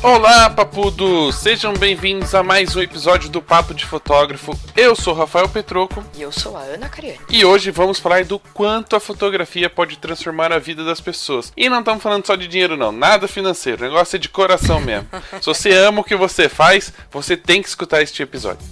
Olá, papudos! Sejam bem-vindos a mais um episódio do Papo de Fotógrafo. Eu sou Rafael Petroco. E eu sou a Ana Cariani. E hoje vamos falar do quanto a fotografia pode transformar a vida das pessoas. E não estamos falando só de dinheiro não, nada financeiro, o negócio é de coração mesmo. Se você ama o que você faz, você tem que escutar este episódio.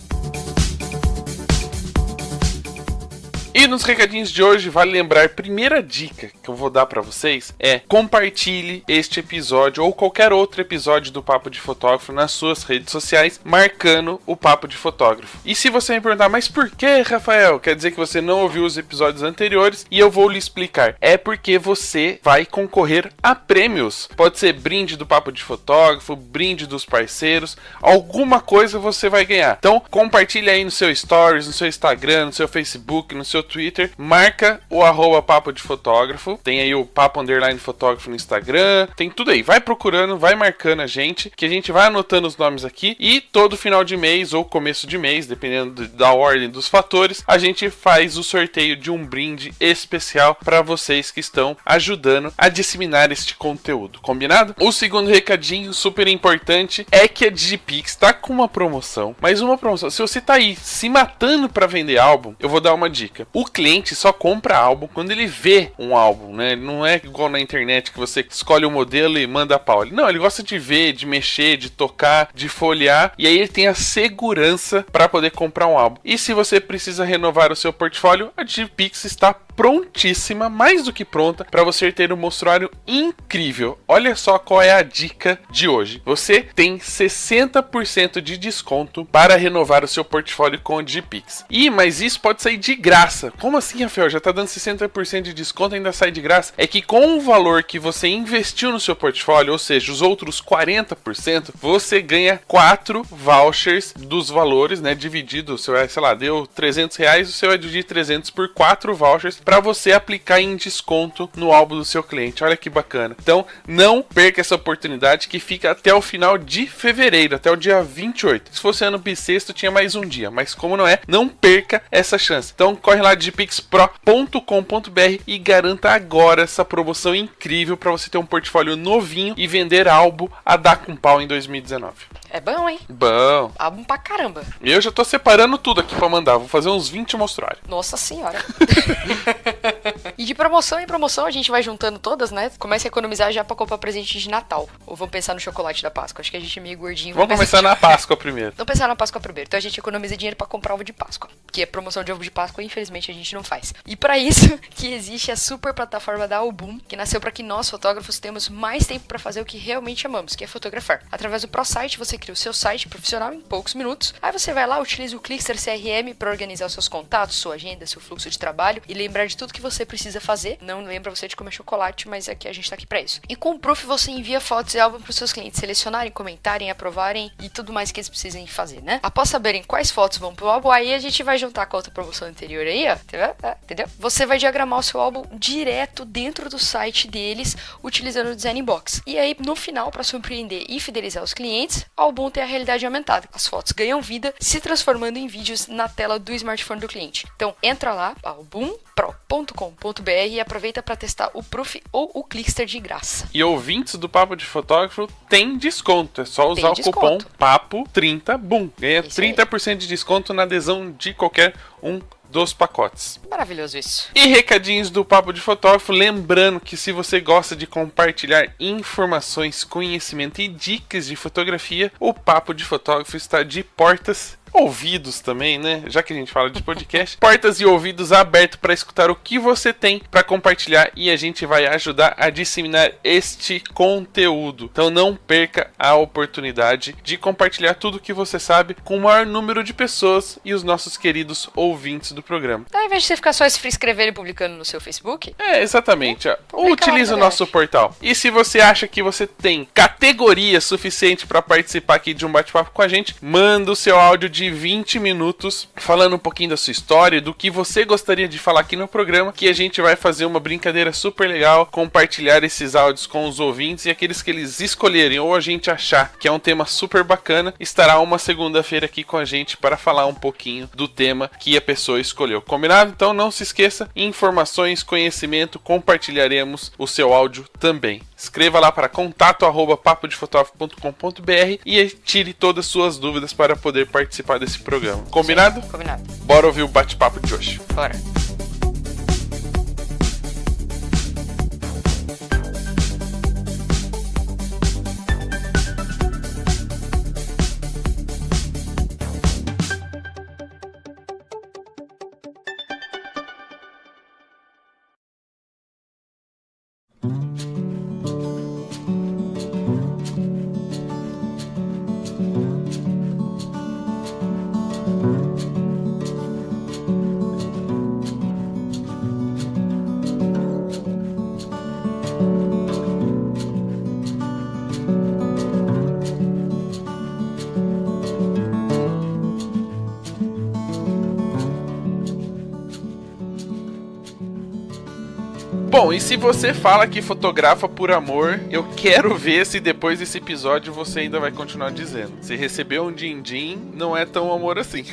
E nos recadinhos de hoje, vale lembrar, primeira dica que eu vou dar pra vocês é compartilhe este episódio ou qualquer outro episódio do Papo de Fotógrafo nas suas redes sociais, marcando o Papo de Fotógrafo. E se você me perguntar, mas por que, Rafael? Quer dizer que você não ouviu os episódios anteriores e eu vou lhe explicar. É porque você vai concorrer a prêmios. Pode ser brinde do Papo de Fotógrafo, brinde dos parceiros, alguma coisa você vai ganhar. Então compartilhe aí no seu Stories, no seu Instagram, no seu Facebook, no seu Twitter, marca o @papo de fotógrafo, tem aí o papo _ fotógrafo no Instagram, tem tudo aí, vai procurando, vai marcando a gente, que a gente vai anotando os nomes aqui e todo final de mês ou começo de mês, dependendo da ordem dos fatores, a gente faz o sorteio de um brinde especial para vocês que estão ajudando a disseminar este conteúdo, combinado? O segundo recadinho super importante é que a Digipix tá com uma promoção, mas uma promoção, se você tá aí se matando para vender álbum, eu vou dar uma dica. O cliente só compra álbum quando ele vê um álbum, né? Ele não é igual na internet que você escolhe o modelo e manda pau. Não, ele gosta de ver, de mexer, de tocar, de folhear, e aí ele tem a segurança para poder comprar um álbum. E se você precisa renovar o seu portfólio, a Digipix está prontíssima, mais do que pronta, para você ter um mostruário incrível. Olha só qual é a dica de hoje. Você tem 60% de desconto para renovar o seu portfólio com a Digipix. Mas isso pode sair de graça. Como assim, Rafael? Já tá dando 60% de desconto e ainda sai de graça? É que com o valor que você investiu no seu portfólio, ou seja, os outros 40%, você ganha 4 vouchers dos valores, né? Dividido, você vai, sei lá, deu R$300, você vai dividir 300 por 4 vouchers para você aplicar em desconto no álbum do seu cliente. Olha que bacana. Então, não perca essa oportunidade que fica até o final de fevereiro, até o dia 28. Se fosse ano bissexto, tinha mais um dia, mas como não é, não perca essa chance. Então, corre lá digipixpro.com.br e garanta agora essa promoção incrível para você ter um portfólio novinho e vender álbum a dar com pau em 2019. É bom, hein? Bom. Álbum pra caramba. Eu já tô separando tudo aqui pra mandar. Vou fazer uns 20 mostruários. Nossa senhora. E de promoção em promoção a gente vai juntando todas, né? Começa a economizar já pra comprar presente de Natal. Ou vamos pensar no chocolate da Páscoa. Acho que a gente é meio gordinho. Vamos começar na Páscoa primeiro. Vamos pensar na Páscoa primeiro. Então a gente economiza dinheiro pra comprar ovo de Páscoa. Porque a promoção de ovo de Páscoa, infelizmente, a gente não faz. E pra isso que existe a super plataforma da Album, que nasceu pra que nós, fotógrafos, temos mais tempo pra fazer o que realmente amamos, que é fotografar. Através do ProSite, você cria o seu site profissional em poucos minutos. Aí você vai lá, utiliza o Clickster CRM pra organizar os seus contatos, sua agenda, seu fluxo de trabalho e lembrar de tudo que você precisa fazer. Não lembra você de comer chocolate, mas aqui a gente tá aqui pra isso. E com o Proof você envia fotos e álbum pros seus clientes selecionarem, comentarem, aprovarem e tudo mais que eles precisem fazer, né? Após saberem quais fotos vão pro álbum, aí a gente vai juntar com a outra promoção anterior aí, ó. Entendeu? Você vai diagramar o seu álbum direto dentro do site deles, utilizando o Design Box. E aí, no final, pra surpreender e fidelizar os clientes, a Album tem a realidade aumentada. As fotos ganham vida, se transformando em vídeos na tela do smartphone do cliente. Então, entra lá, albumpro.com.br e aproveita para testar o Proof ou o Clickster de graça. E ouvintes do Papo de Fotógrafo tem desconto. É só usar o cupom PAPO30BOOM. Ganha 30% de desconto na adesão de qualquer um dos pacotes. Maravilhoso isso. E recadinhos do Papo de Fotógrafo, lembrando que se você gosta de compartilhar informações, conhecimento e dicas de fotografia, o Papo de Fotógrafo está de portas ouvidos também, né? Já que a gente fala de podcast, portas e ouvidos abertos para escutar o que você tem para compartilhar e a gente vai ajudar a disseminar este conteúdo. Então não perca a oportunidade de compartilhar tudo o que você sabe com o maior número de pessoas e os nossos queridos ouvintes do programa. Ao invés de você ficar só se escrevendo e publicando no seu Facebook, exatamente. Utilize o nosso portal. E se você acha que você tem categoria suficiente para participar aqui de um bate-papo com a gente, manda o seu áudio de 20 minutos falando um pouquinho da sua história, do que você gostaria de falar aqui no programa, que a gente vai fazer uma brincadeira super legal, compartilhar esses áudios com os ouvintes e aqueles que eles escolherem ou a gente achar que é um tema super bacana, estará uma segunda-feira aqui com a gente para falar um pouquinho do tema que a pessoa escolheu. Combinado? Então não se esqueça, informações, conhecimento, compartilharemos o seu áudio também. Escreva lá para contato@papodefotógrafo.com.br e tire todas as suas dúvidas para poder participar desse programa. Combinado? Sim, combinado. Bora ouvir o bate-papo de hoje. Bora. Bom, e se você fala que fotografa por amor, eu quero ver se depois desse episódio você ainda vai continuar dizendo. Se recebeu um din-din, não é tão amor assim.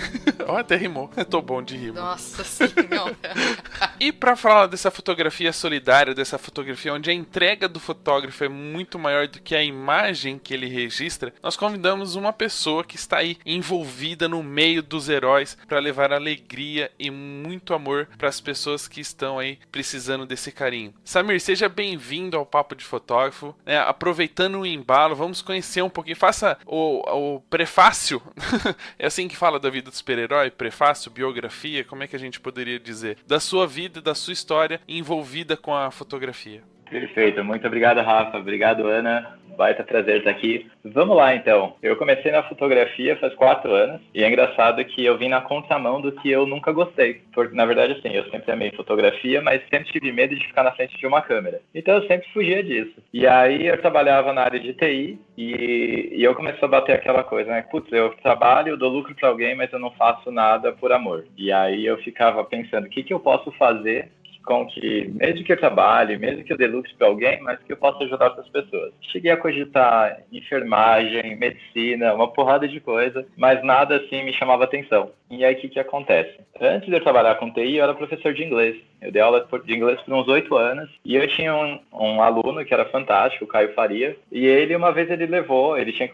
Ó, até rimou. Eu tô bom de rima. Nossa senhora. E pra falar dessa fotografia solidária, dessa fotografia onde a entrega do fotógrafo é muito maior do que a imagem que ele registra, nós convidamos uma pessoa que está aí envolvida no meio dos heróis para levar alegria e muito amor para as pessoas que estão aí precisando desse carinho. Samir, seja bem-vindo ao Papo de Fotógrafo. Aproveitando o embalo, vamos conhecer um pouquinho. Faça o prefácio. É assim que fala da vida do super-herói? Prefácio, biografia, como é que a gente poderia dizer? Da sua vida, da sua história envolvida com a fotografia. Perfeito, muito obrigado, Rafa. Obrigado, Ana. Baita prazer estar aqui. Vamos lá, então. Eu comecei na fotografia faz 4 anos e é engraçado que eu vim na contramão do que eu nunca gostei. Porque, na verdade, assim, eu sempre amei fotografia, mas sempre tive medo de ficar na frente de uma câmera. Então, eu sempre fugia disso. E aí, eu trabalhava na área de TI e eu comecei a bater aquela coisa, né? Putz, eu trabalho, dou lucro para alguém, mas eu não faço nada por amor. E aí, eu ficava pensando, o que eu posso fazer com que, mesmo que eu trabalhe, mesmo que eu dê lucro para alguém, mas que eu possa ajudar outras pessoas. Cheguei a cogitar enfermagem, medicina, uma porrada de coisa, mas nada assim me chamava atenção. E aí, o que acontece? Antes de eu trabalhar com TI, eu era professor de inglês. Eu dei aula de inglês por uns 8 anos e eu tinha um aluno que era fantástico, o Caio Faria, e ele, uma vez,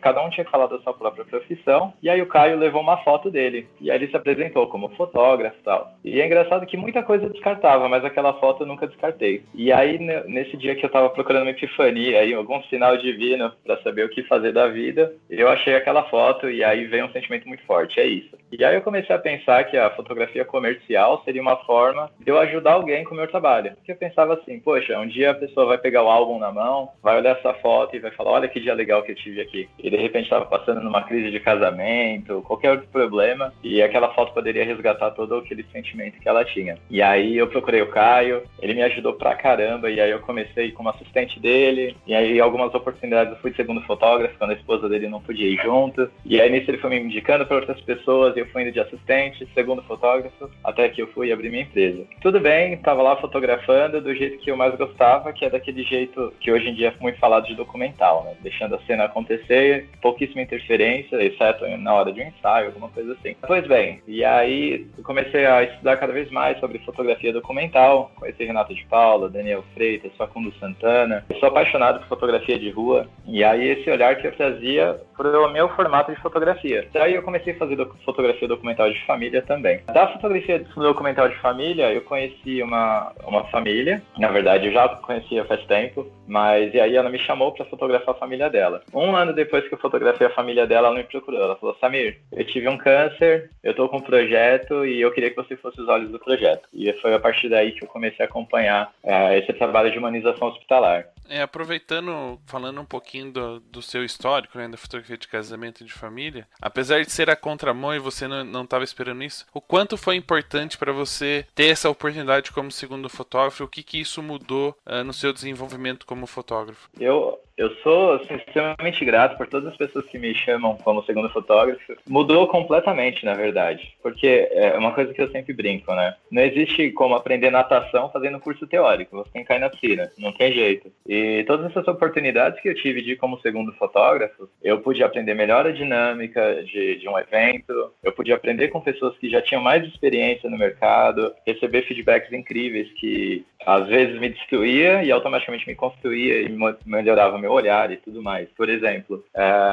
cada um tinha que falar da sua própria profissão, e aí o Caio levou uma foto dele. E aí ele se apresentou como fotógrafo e tal. E é engraçado que muita coisa eu descartava, mas aquela foto eu nunca descartei. E aí, nesse dia que eu tava procurando uma epifania, aí, algum sinal divino para saber o que fazer da vida, eu achei aquela foto e aí veio um sentimento muito forte, é isso. E aí eu comecei a pensar que a fotografia comercial seria uma forma de eu ajudar alguém com o meu trabalho. Porque eu pensava assim, poxa, um dia a pessoa vai pegar o álbum na mão, vai olhar essa foto e vai falar, olha que dia legal que eu tive aqui. E de repente estava passando numa crise de casamento, qualquer outro problema, e aquela foto poderia resgatar todo aquele sentimento que ela tinha. E aí eu procurei o Caio, ele me ajudou pra caramba, e aí eu comecei como assistente dele, e aí algumas oportunidades eu fui segundo fotógrafo, quando a esposa dele não podia ir junto, e aí nisso ele foi me indicando para outras pessoas, e eu fui indo de assistente, segundo fotógrafo, até que eu fui abrir minha empresa. Tudo bem, tava lá fotografando do jeito que eu mais gostava, que é daquele jeito que hoje em dia é muito falado de documental, né? Deixando a cena acontecer, pouquíssima interferência, exceto na hora de um ensaio, alguma coisa assim. Pois bem, e aí eu comecei a estudar cada vez mais sobre fotografia documental, conheci Renato de Paula, Daniel Freitas, Facundo Santana. Eu sou apaixonado por fotografia de rua, e aí esse olhar que eu trazia pro meu formato de fotografia. Daí eu comecei a fazer fotografia documental de família também. Da fotografia documental de família, eu conheci uma família, na verdade eu já conhecia faz tempo, mas e aí ela me chamou para fotografar a família dela. 1 ano depois que eu fotografei a família dela, ela me procurou. Ela falou, Samir, eu tive um câncer, eu tô com um projeto e eu queria que você fosse os olhos do projeto. E foi a partir daí que eu comecei a acompanhar esse trabalho de humanização hospitalar. Aproveitando, falando um pouquinho do seu histórico, né, da fotografia de casamento e de família, apesar de ser a contramão e você não estava esperando isso, o quanto foi importante para você ter essa oportunidade como segundo fotógrafo? O que isso mudou no seu desenvolvimento como fotógrafo? Eu sou assim, extremamente grato por todas as pessoas que me chamam como segundo fotógrafo. Mudou completamente, na verdade, porque é uma coisa que eu sempre brinco, né? Não existe como aprender natação fazendo curso teórico, você tem que cair na piscina, não tem jeito. E todas essas oportunidades que eu tive de ir como segundo fotógrafo, eu pude aprender melhor a dinâmica de um evento, eu pude aprender com pessoas que já tinham mais experiência no mercado, receber feedbacks incríveis que às vezes me destruía e automaticamente me construía e melhorava meu olhar e tudo mais. Por exemplo,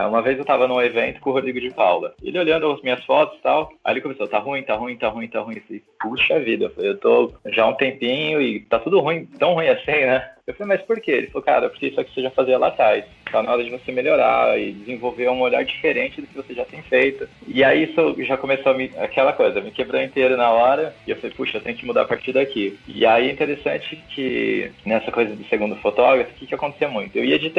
uma vez eu estava num evento com o Rodrigo de Paula. Ele olhando as minhas fotos e tal, aí ele começou, tá ruim, tá ruim, tá ruim, tá ruim. Eu falei, puxa vida, eu tô já há um tempinho e tá tudo ruim, tão ruim assim, né? Eu falei, mas por quê? Ele falou, cara, porque isso aqui você já fazia lá atrás. Tá na hora de você melhorar e desenvolver um olhar diferente do que você já tem feito. E aí isso já começou aquela coisa, me quebrou inteiro na hora. E eu falei, puxa, eu tenho que mudar a partir daqui. E aí é interessante que nessa coisa de segundo fotógrafo, o que acontecia muito? Eu ia de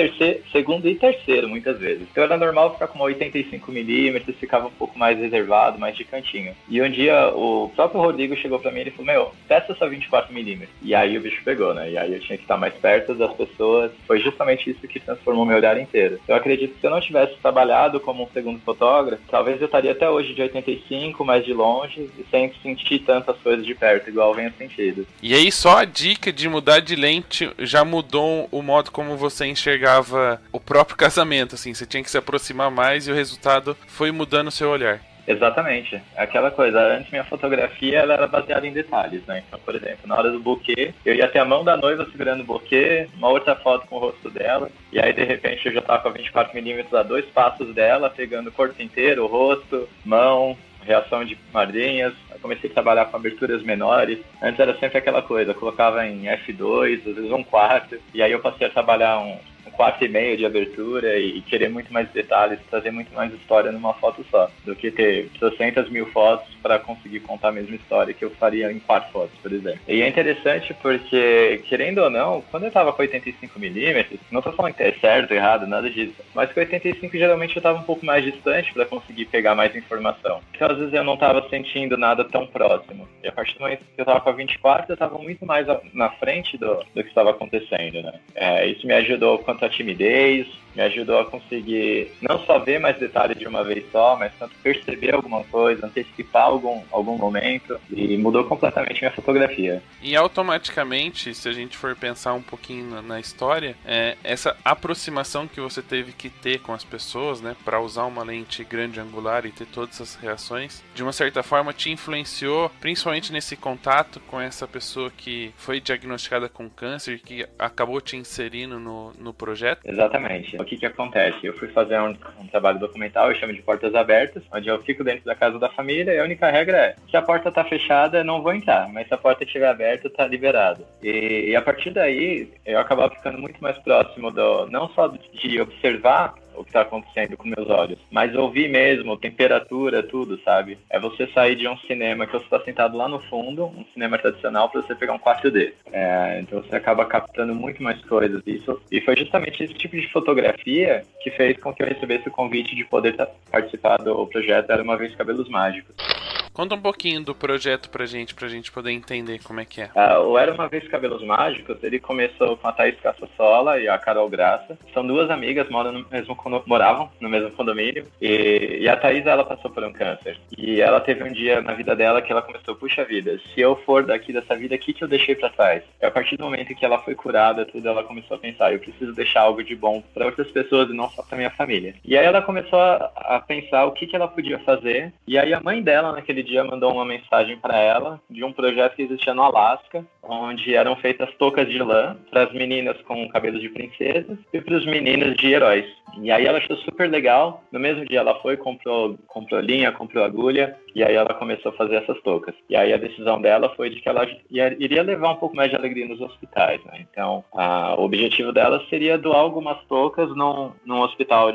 segundo e terceiro muitas vezes. Então era normal ficar com uma 85mm, ficava um pouco mais reservado, mais de cantinho. E um dia o próprio Rodrigo chegou pra mim e falou, testa essa 24mm. E aí o bicho pegou, né? E aí eu tinha que estar mais perto das pessoas. Foi justamente isso que transformou meu olhar inteiro. Eu acredito que se eu não tivesse trabalhado como um segundo fotógrafo, talvez eu estaria até hoje de 85, mais de longe, e sem sentir tantas coisas de perto, igual eu venho sentido. E aí só a dica de mudar de lente já mudou o modo como você enxergava o próprio casamento, assim, você tinha que se aproximar mais e o resultado foi mudando o seu olhar. Exatamente. Aquela coisa, antes minha fotografia ela era baseada em detalhes, né? Então, por exemplo, na hora do buquê, eu ia ter a mão da noiva segurando o buquê, uma outra foto com o rosto dela, e aí de repente eu já tava com a 24mm a 2 passos dela, pegando o corpo inteiro, o rosto, mão, reação de madrinhas. Eu comecei a trabalhar com aberturas menores. Antes era sempre aquela coisa, eu colocava em f2, às vezes 1/4, e aí eu passei a trabalhar um 4,5 de abertura e querer muito mais detalhes, trazer muito mais história numa foto só, do que ter 200 mil fotos para conseguir contar a mesma história que eu faria em 4 fotos, por exemplo. E é interessante porque, querendo ou não, quando eu tava com 85mm, não tô falando que é certo, errado, nada disso, mas com 85 geralmente eu tava um pouco mais distante para conseguir pegar mais informação. Então às vezes eu não tava sentindo nada tão próximo. E a partir do momento que eu tava com a 24, eu tava muito mais na frente do que estava acontecendo, né? Isso me ajudou quanto a timidez, me ajudou a conseguir não só ver mais detalhes de uma vez só, mas tanto perceber alguma coisa, antecipar algum momento, e mudou completamente minha fotografia. E automaticamente, se a gente for pensar um pouquinho na história, essa aproximação que você teve que ter com as pessoas, né, para usar uma lente grande angular e ter todas essas reações, de uma certa forma te influenciou, principalmente nesse contato com essa pessoa que foi diagnosticada com câncer, que acabou te inserindo no projeto? Exatamente. O que acontece? Eu fui fazer um trabalho documental, eu chamo de portas abertas, onde eu fico dentro da casa da família e a única regra é, se a porta tá fechada, não vou entrar, mas se a porta estiver aberta, tá liberado. E a partir daí, eu acabava ficando muito mais próximo não só de observar o que está acontecendo com meus olhos, mas ouvir mesmo, temperatura, tudo, sabe? É você sair de um cinema que você está sentado lá no fundo, um cinema tradicional, para você pegar um 4D. Então você acaba captando muito mais coisas. E foi justamente esse tipo de fotografia que fez com que eu recebesse o convite de poder participar do projeto Era Uma Vez Cabelos Mágicos. Conta um pouquinho do projeto pra gente poder entender como é que é. O Era Uma Vez Cabelos Mágicos, ele começou com a Thaís Caçassola e a Carol Graça. São duas amigas, moravam no mesmo condomínio. E a Thaís, ela passou por um câncer. E ela teve um dia na vida dela que ela começou, puxa vida, se eu for daqui dessa vida, o que eu deixei pra trás? E a partir do momento que ela foi curada, tudo, ela começou a pensar, eu preciso deixar algo de bom pra outras pessoas e não só pra minha família. E aí ela começou a pensar o que ela podia fazer. E aí a mãe dela, naquele dia, mandou uma mensagem para ela de um projeto que existia no Alasca, onde eram feitas toucas de lã para as meninas com cabelo de princesas e para os meninos de heróis. E aí ela achou super legal. No mesmo dia ela foi, comprou linha, comprou agulha, e aí ela começou a fazer essas toucas. E aí a decisão dela foi de que ela iria levar um pouco mais de alegria nos hospitais, né? Então, o objetivo dela seria doar algumas toucas num hospital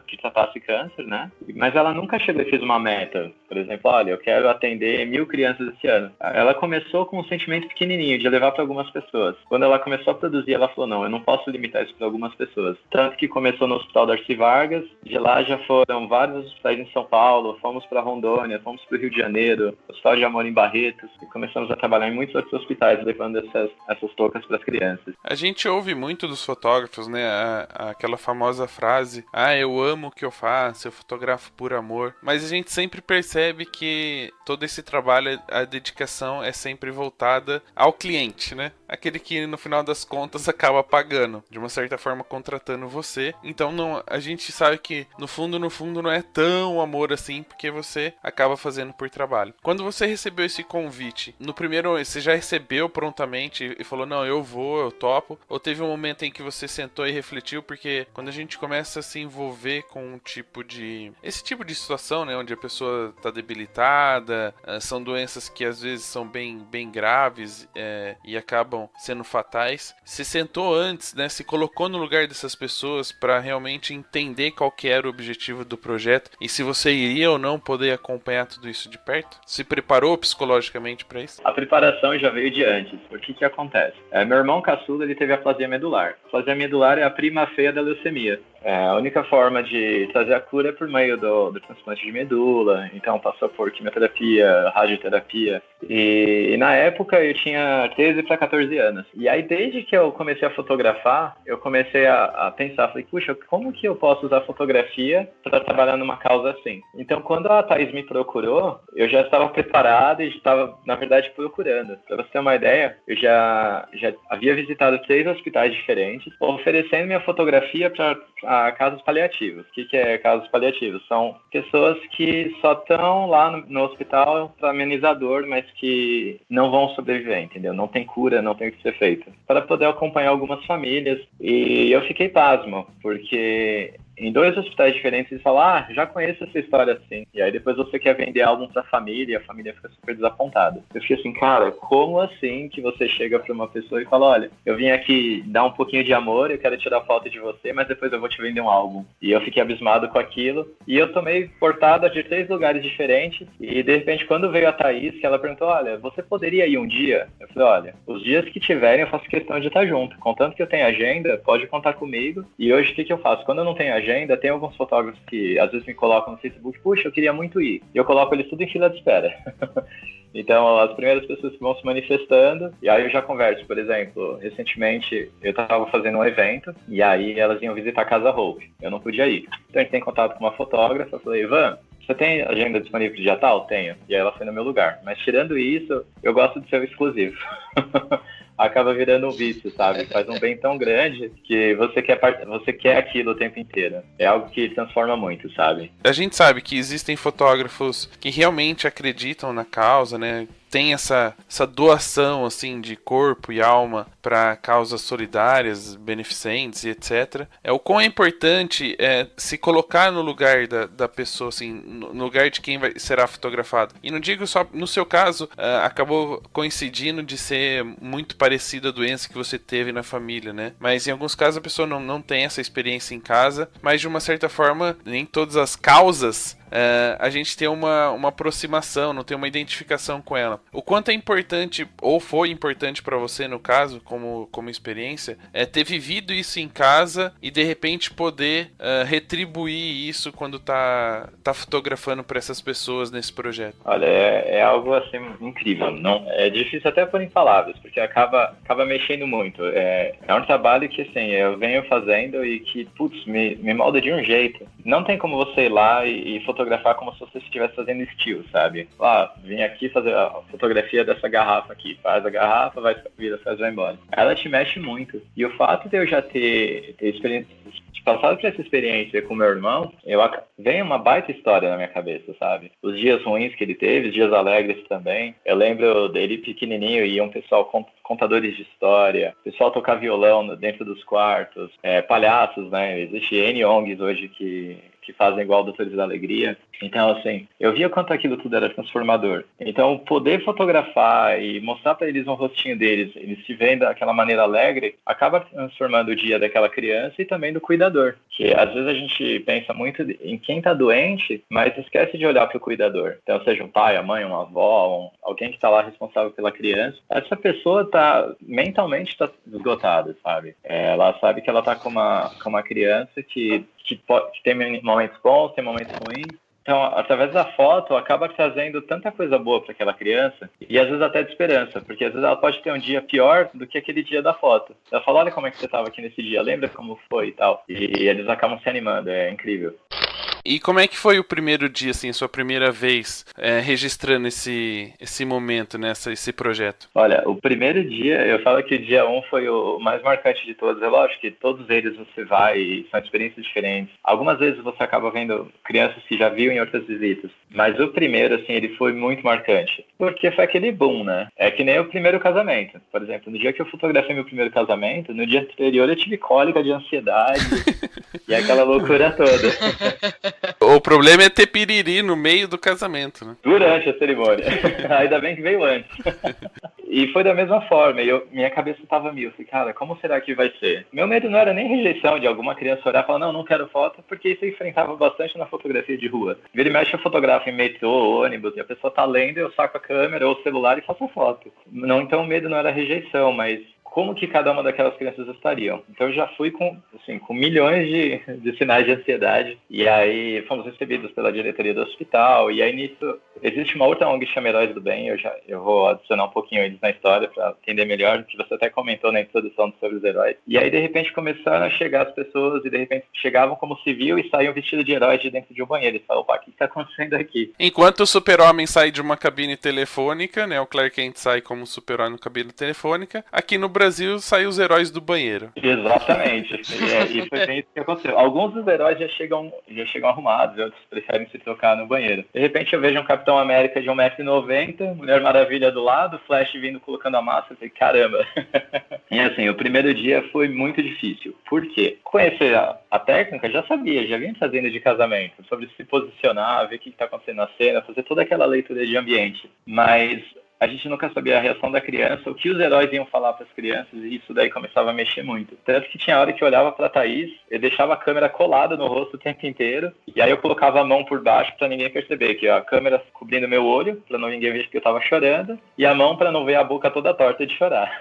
que tratasse câncer, né? Mas ela nunca chegou e fez uma meta. Por exemplo, olha, eu quero atender 1000 crianças esse ano. Ela começou com um sentimento pequenininho de levar para algumas pessoas. Quando ela começou a produzir, ela falou, não, eu não posso limitar isso para algumas pessoas. Tanto que começou no Hospital Darcy Vargas, de lá já foram vários hospitais em São Paulo, fomos para Rondônia, fomos para o Rio de Janeiro, Hospital de Amor em Barretos, e começamos a trabalhar em muitos outros hospitais, levando essas toucas para as crianças. A gente ouve muito dos fotógrafos, né, aquela famosa frase, eu amo o que eu faço, eu fotografo por amor, mas a gente sempre percebe que todo esse trabalho, a dedicação é sempre voltada ao cliente, né? aquele que no final das contas acaba pagando, de uma certa forma contratando você. Então não, a gente sabe que no fundo não é tão amor assim, porque você acaba fazendo por trabalho. Quando você recebeu esse convite, no primeiro você já recebeu prontamente e falou, não, eu vou, eu topo, ou teve um momento em que você sentou e refletiu? Porque quando a gente começa a se envolver com esse tipo de situação, né, onde a pessoa está debilitada, são doenças que às vezes são bem graves e acabam sendo fatais. Se sentou antes, né, se colocou no lugar dessas pessoas para realmente entender qual que era o objetivo do projeto e se você iria ou não poder acompanhar tudo isso de perto? Se preparou psicologicamente para isso? A preparação já veio de antes. O que acontece? Meu irmão caçula, ele teve aplasia medular. A aplasia medular é a prima feia da leucemia. A única forma de trazer a cura é por meio do transplante de medula. Então passou por quimioterapia, radioterapia. E na época eu tinha 13 para 14 anos. E aí desde que eu comecei a fotografar, eu comecei a pensar, falei, puxa, como que eu posso usar fotografia para trabalhar numa causa assim? Então quando a Thaís me procurou, eu já estava preparado e estava, na verdade, procurando. Para você ter uma ideia, eu já havia visitado 3 hospitais diferentes, oferecendo minha fotografia para casos paliativos. O que é casos paliativos? São pessoas que só estão lá no hospital para amenizar a dor, mas que não vão sobreviver, entendeu? Não tem cura, não tem o que ser feito. Para poder acompanhar algumas famílias. E eu fiquei pasmo, porque em 2 hospitais diferentes eles falam, já conheço essa história assim. E aí depois você quer vender álbum pra família e a família fica super desapontada. Eu fiquei assim, cara, como assim que você chega pra uma pessoa e fala, olha, eu vim aqui dar um pouquinho de amor, eu quero tirar foto de você, mas depois eu vou te vender um álbum. E eu fiquei abismado com aquilo. E eu tomei portada de 3 lugares diferentes. E de repente quando veio a Thaís, que ela perguntou, olha, você poderia ir um dia? Eu falei, olha, os dias que tiverem eu faço questão de estar junto. Contanto que eu tenho agenda, pode contar comigo. E hoje o que eu faço? Quando eu não tenho agenda, tem alguns fotógrafos que às vezes me colocam no Facebook, puxa, eu queria muito ir. E eu coloco eles tudo em fila de espera. Então, as primeiras pessoas que vão se manifestando, e aí eu já converso, por exemplo, recentemente eu estava fazendo um evento, e aí elas iam visitar a Casa Hope. Eu não podia ir. Então a gente tem contato com uma fotógrafa, eu falei, Ivan, você tem agenda disponível de dia tal? Tenho. E aí ela foi no meu lugar. Mas tirando isso, eu gosto de ser o exclusivo. Acaba virando um vício, sabe? Faz um bem tão grande que você quer aquilo o tempo inteiro. É algo que transforma muito, sabe? A gente sabe que existem fotógrafos que realmente acreditam na causa, né? Tem essa doação assim de corpo e alma para causas solidárias, beneficentes e etc. O quão é importante se colocar no lugar da pessoa, assim, no lugar de quem será fotografado. E não digo só no seu caso, acabou coincidindo de ser muito parecida a doença que você teve na família, né? Mas em alguns casos a pessoa não tem essa experiência em casa, mas de uma certa forma, nem todas as causas a gente tem uma aproximação, não tem uma identificação com ela. O quanto é importante, ou foi importante para você no caso, como experiência, ter vivido isso em casa e de repente poder retribuir isso quando tá fotografando para essas pessoas nesse projeto? Olha, é algo assim incrível. Não, é difícil até por em palavras, porque acaba mexendo muito. É um trabalho que assim, eu venho fazendo e que, putz, me molda de um jeito. Não tem como você ir lá e fotografar como se você estivesse fazendo estilo, sabe? Vim aqui fazer a fotografia dessa garrafa aqui. Faz a garrafa, vai embora. Ela te mexe muito. E o fato de eu já ter passado por essa experiência com meu irmão, vem uma baita história na minha cabeça, sabe? Os dias ruins que ele teve, os dias alegres também. Eu lembro dele pequenininho e um pessoal contadores de história, pessoal tocar violão dentro dos quartos, palhaços, né? Existe N ONGs hoje que fazem igual Doutores da Alegria. Então, assim, eu via quanto aquilo tudo era transformador. Então, poder fotografar e mostrar para eles um rostinho deles, eles se veem daquela maneira alegre, acaba transformando o dia daquela criança e também do cuidador. Que às vezes a gente pensa muito em quem está doente, mas esquece de olhar para o cuidador. Então, seja um pai, a mãe, uma avó, alguém que está lá responsável pela criança, essa pessoa mentalmente está esgotada, sabe? Ela sabe que ela está com uma criança que tem momentos bons, tem momentos ruins. Então, através da foto, acaba trazendo tanta coisa boa para aquela criança e às vezes até de esperança, porque às vezes ela pode ter um dia pior do que aquele dia da foto. Ela fala, olha como é que você estava aqui nesse dia, lembra como foi e tal. E eles acabam se animando, é incrível. E como é que foi o primeiro dia, assim, sua primeira vez registrando esse momento, né, esse projeto? Olha, o primeiro dia, eu falo que o dia 1 foi o mais marcante de todos. É lógico que todos eles você vai e são experiências diferentes. Algumas vezes você acaba vendo crianças que já viu em outras visitas. Mas o primeiro, assim, ele foi muito marcante. Porque foi aquele boom, né? É que nem o primeiro casamento. Por exemplo, no dia que eu fotografei meu primeiro casamento, no dia anterior eu tive cólica de ansiedade e aquela loucura toda. O problema é ter piriri no meio do casamento, né? Durante a cerimônia. Ainda bem que veio antes. E foi da mesma forma, minha cabeça estava mil. Falei, cara, como será que vai ser? Meu medo não era nem rejeição de alguma criança olhar e falar, não quero foto, porque isso eu enfrentava bastante na fotografia de rua. Vira e mexe, eu fotografo em metrô, ônibus, e a pessoa tá lendo, eu saco a câmera ou o celular e faço a foto. Não, então o medo não era rejeição, mas como que cada uma daquelas crianças estariam. Então eu já fui com milhões de sinais de ansiedade, e aí fomos recebidos pela diretoria do hospital, e aí nisso existe uma outra ONG que chama Heróis do Bem, eu vou adicionar um pouquinho eles na história para entender melhor, que você até comentou na introdução sobre os heróis. E aí de repente começaram a chegar as pessoas, e de repente chegavam como civil e saíam vestidos de heróis de dentro de um banheiro, e falaram, opa, o que está acontecendo aqui? Enquanto o Super-Homem sai de uma cabine telefônica, né, o Clark Kent sai como Super-Homem na cabine telefônica, aqui no Brasil saem os heróis do banheiro. Exatamente. E foi bem isso que aconteceu. Alguns dos heróis já chegam arrumados, outros preferem se trocar no banheiro. De repente eu vejo um Capitão América de 1,90 m, Mulher Maravilha do lado, Flash vindo colocando a máscara, e falei, caramba. E assim, o primeiro dia foi muito difícil. Por quê? Conhecer a técnica, já sabia, já vinha fazendo de casamento, sobre se posicionar, ver o que está acontecendo na cena, fazer toda aquela leitura de ambiente. Mas a gente nunca sabia a reação da criança, o que os heróis iam falar para as crianças, e isso daí começava a mexer muito. Tanto que tinha hora que eu olhava para a Thaís, eu deixava a câmera colada no rosto o tempo inteiro, e aí eu colocava a mão por baixo para ninguém perceber, que a câmera cobrindo meu olho, para não ninguém ver que eu estava chorando, e a mão para não ver a boca toda torta de chorar.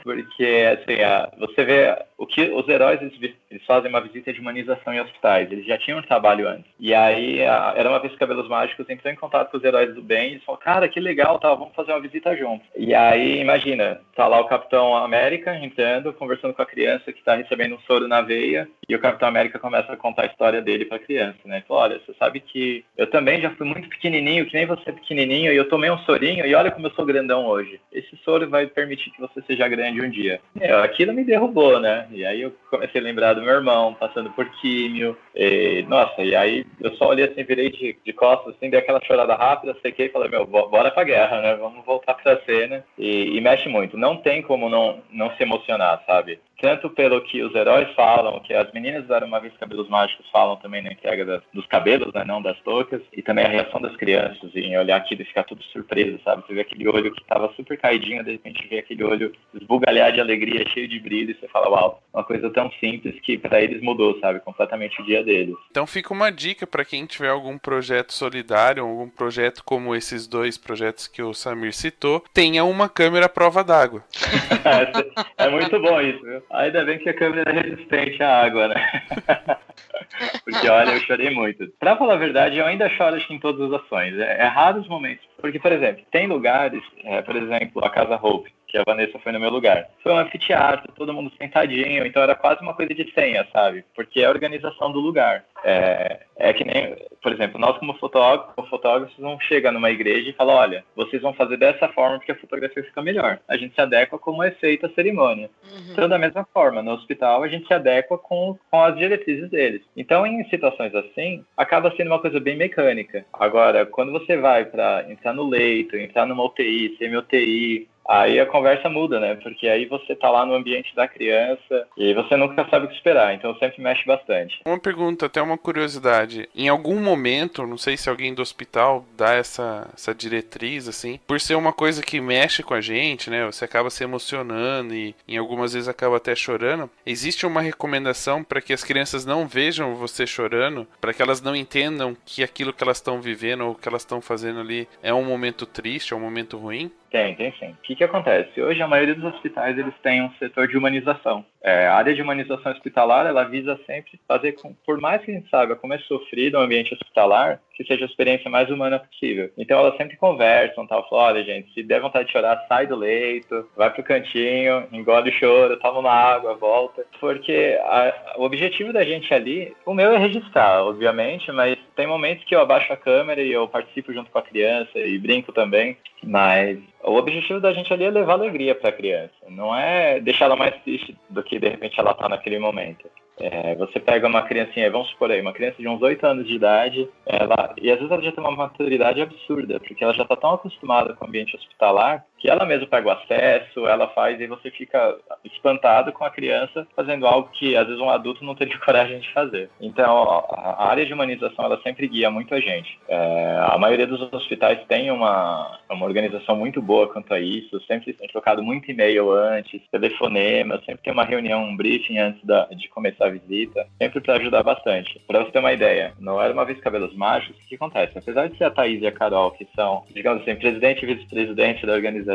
Porque, assim, você vê o que os heróis, eles fazem uma visita de humanização em hospitais, eles já tinham um trabalho antes. E aí, era uma vez que Cabelos Mágicos entrou em contato com os heróis do bem, e eles falaram, cara, que legal, tá, vamos fazer uma visita junto. E aí, imagina, tá lá o Capitão América entrando, conversando com a criança que tá recebendo um soro na veia, e o Capitão América começa a contar a história dele pra criança, né? Fala, olha, você sabe que eu também já fui muito pequenininho, que nem você é pequenininho, e eu tomei um sorinho, e olha como eu sou grandão hoje. Esse soro vai permitir que você seja grande um dia. Aquilo me derrubou, né? E aí eu comecei a lembrar do meu irmão, passando por químio, e aí eu só olhei assim, virei de costas, assim, dei aquela chorada rápida, sequei e falei, bora pra guerra, né? Vamos voltar pra cena, e mexe muito. Não tem como não se emocionar, sabe? Tanto pelo que os heróis falam, que as meninas do Era Uma Vez Cabelos Mágicos falam também na entrega dos cabelos, né, não das toucas, e também a reação das crianças em olhar aquilo e ficar tudo surpreso, sabe? Você vê aquele olho que estava super caidinho, de repente vê aquele olho esbugalhar de alegria, cheio de brilho, e você fala, uau, uma coisa tão simples que para eles mudou, sabe? Completamente o dia deles. Então fica uma dica para quem tiver algum projeto solidário, algum projeto como esses dois projetos que o Samir citou, tenha uma câmera à prova d'água. É muito bom isso, viu? Ainda bem que a câmera é resistente à água, né? Porque, olha, eu chorei muito. Pra falar a verdade, eu ainda choro acho que em todas as ações. É raros momentos. Porque, por exemplo, tem lugares, por exemplo, a Casa Hope, que a Vanessa foi no meu lugar. Foi um anfiteatro, todo mundo sentadinho, então era quase uma coisa de senha, sabe? Porque é a organização do lugar. É que nem, por exemplo, nós como fotógrafos não chega numa igreja e fala, olha, vocês vão fazer dessa forma porque a fotografia fica melhor. A gente se adequa como é feita a cerimônia. Então, da mesma forma, no hospital a gente se adequa com as diretrizes deles. Então, em situações assim, acaba sendo uma coisa bem mecânica. Agora, quando você vai para entrar no leito, entrar numa UTI, semi-UTI, aí a conversa muda, né? Porque aí você tá lá no ambiente da criança e você nunca sabe o que esperar, então sempre mexe bastante. Uma pergunta, até uma curiosidade. Em algum momento, não sei se alguém do hospital dá essa diretriz, assim, por ser uma coisa que mexe com a gente, né? Você acaba se emocionando e em algumas vezes acaba até chorando. Existe uma recomendação para que as crianças não vejam você chorando, para que elas não entendam que aquilo que elas estão vivendo ou que elas estão fazendo ali é um momento triste, é um momento ruim? Tem sim. O que acontece? Hoje a maioria dos hospitais eles têm um setor de humanização. A área de humanização hospitalar, ela visa sempre fazer, por mais que a gente saiba como é sofrido o ambiente hospitalar, que seja a experiência mais humana possível. Então elas sempre conversam, tal, falam, olha gente, se der vontade de chorar, sai do leito, vai pro cantinho, engole o choro, toma uma água, volta. Porque o objetivo da gente ali, o meu é registrar, obviamente, mas tem momentos que eu abaixo a câmera e eu participo junto com a criança e brinco também, mas o objetivo da gente ali é levar alegria para a criança, não é deixar ela mais triste do que de repente ela tá naquele momento. Você pega uma criancinha, vamos supor aí, uma criança de uns 8 anos de idade, e às vezes ela já tem uma maturidade absurda, porque ela já está tão acostumada com o ambiente hospitalar, que ela mesma pega o acesso, ela faz, e você fica espantado com a criança fazendo algo que às vezes um adulto não teria coragem de fazer. Então, a área de humanização, ela sempre guia muito a gente. A maioria dos hospitais tem uma organização muito boa quanto a isso, sempre tem trocado muito e-mail antes, telefonema, sempre tem uma reunião, um briefing antes de começar a visita, sempre para ajudar bastante. Para você ter uma ideia, no Era Uma Vez Cabelos Mágicos, o que acontece? Apesar de ser a Thaís e a Carol, que são, digamos assim, presidente e vice-presidente da organização,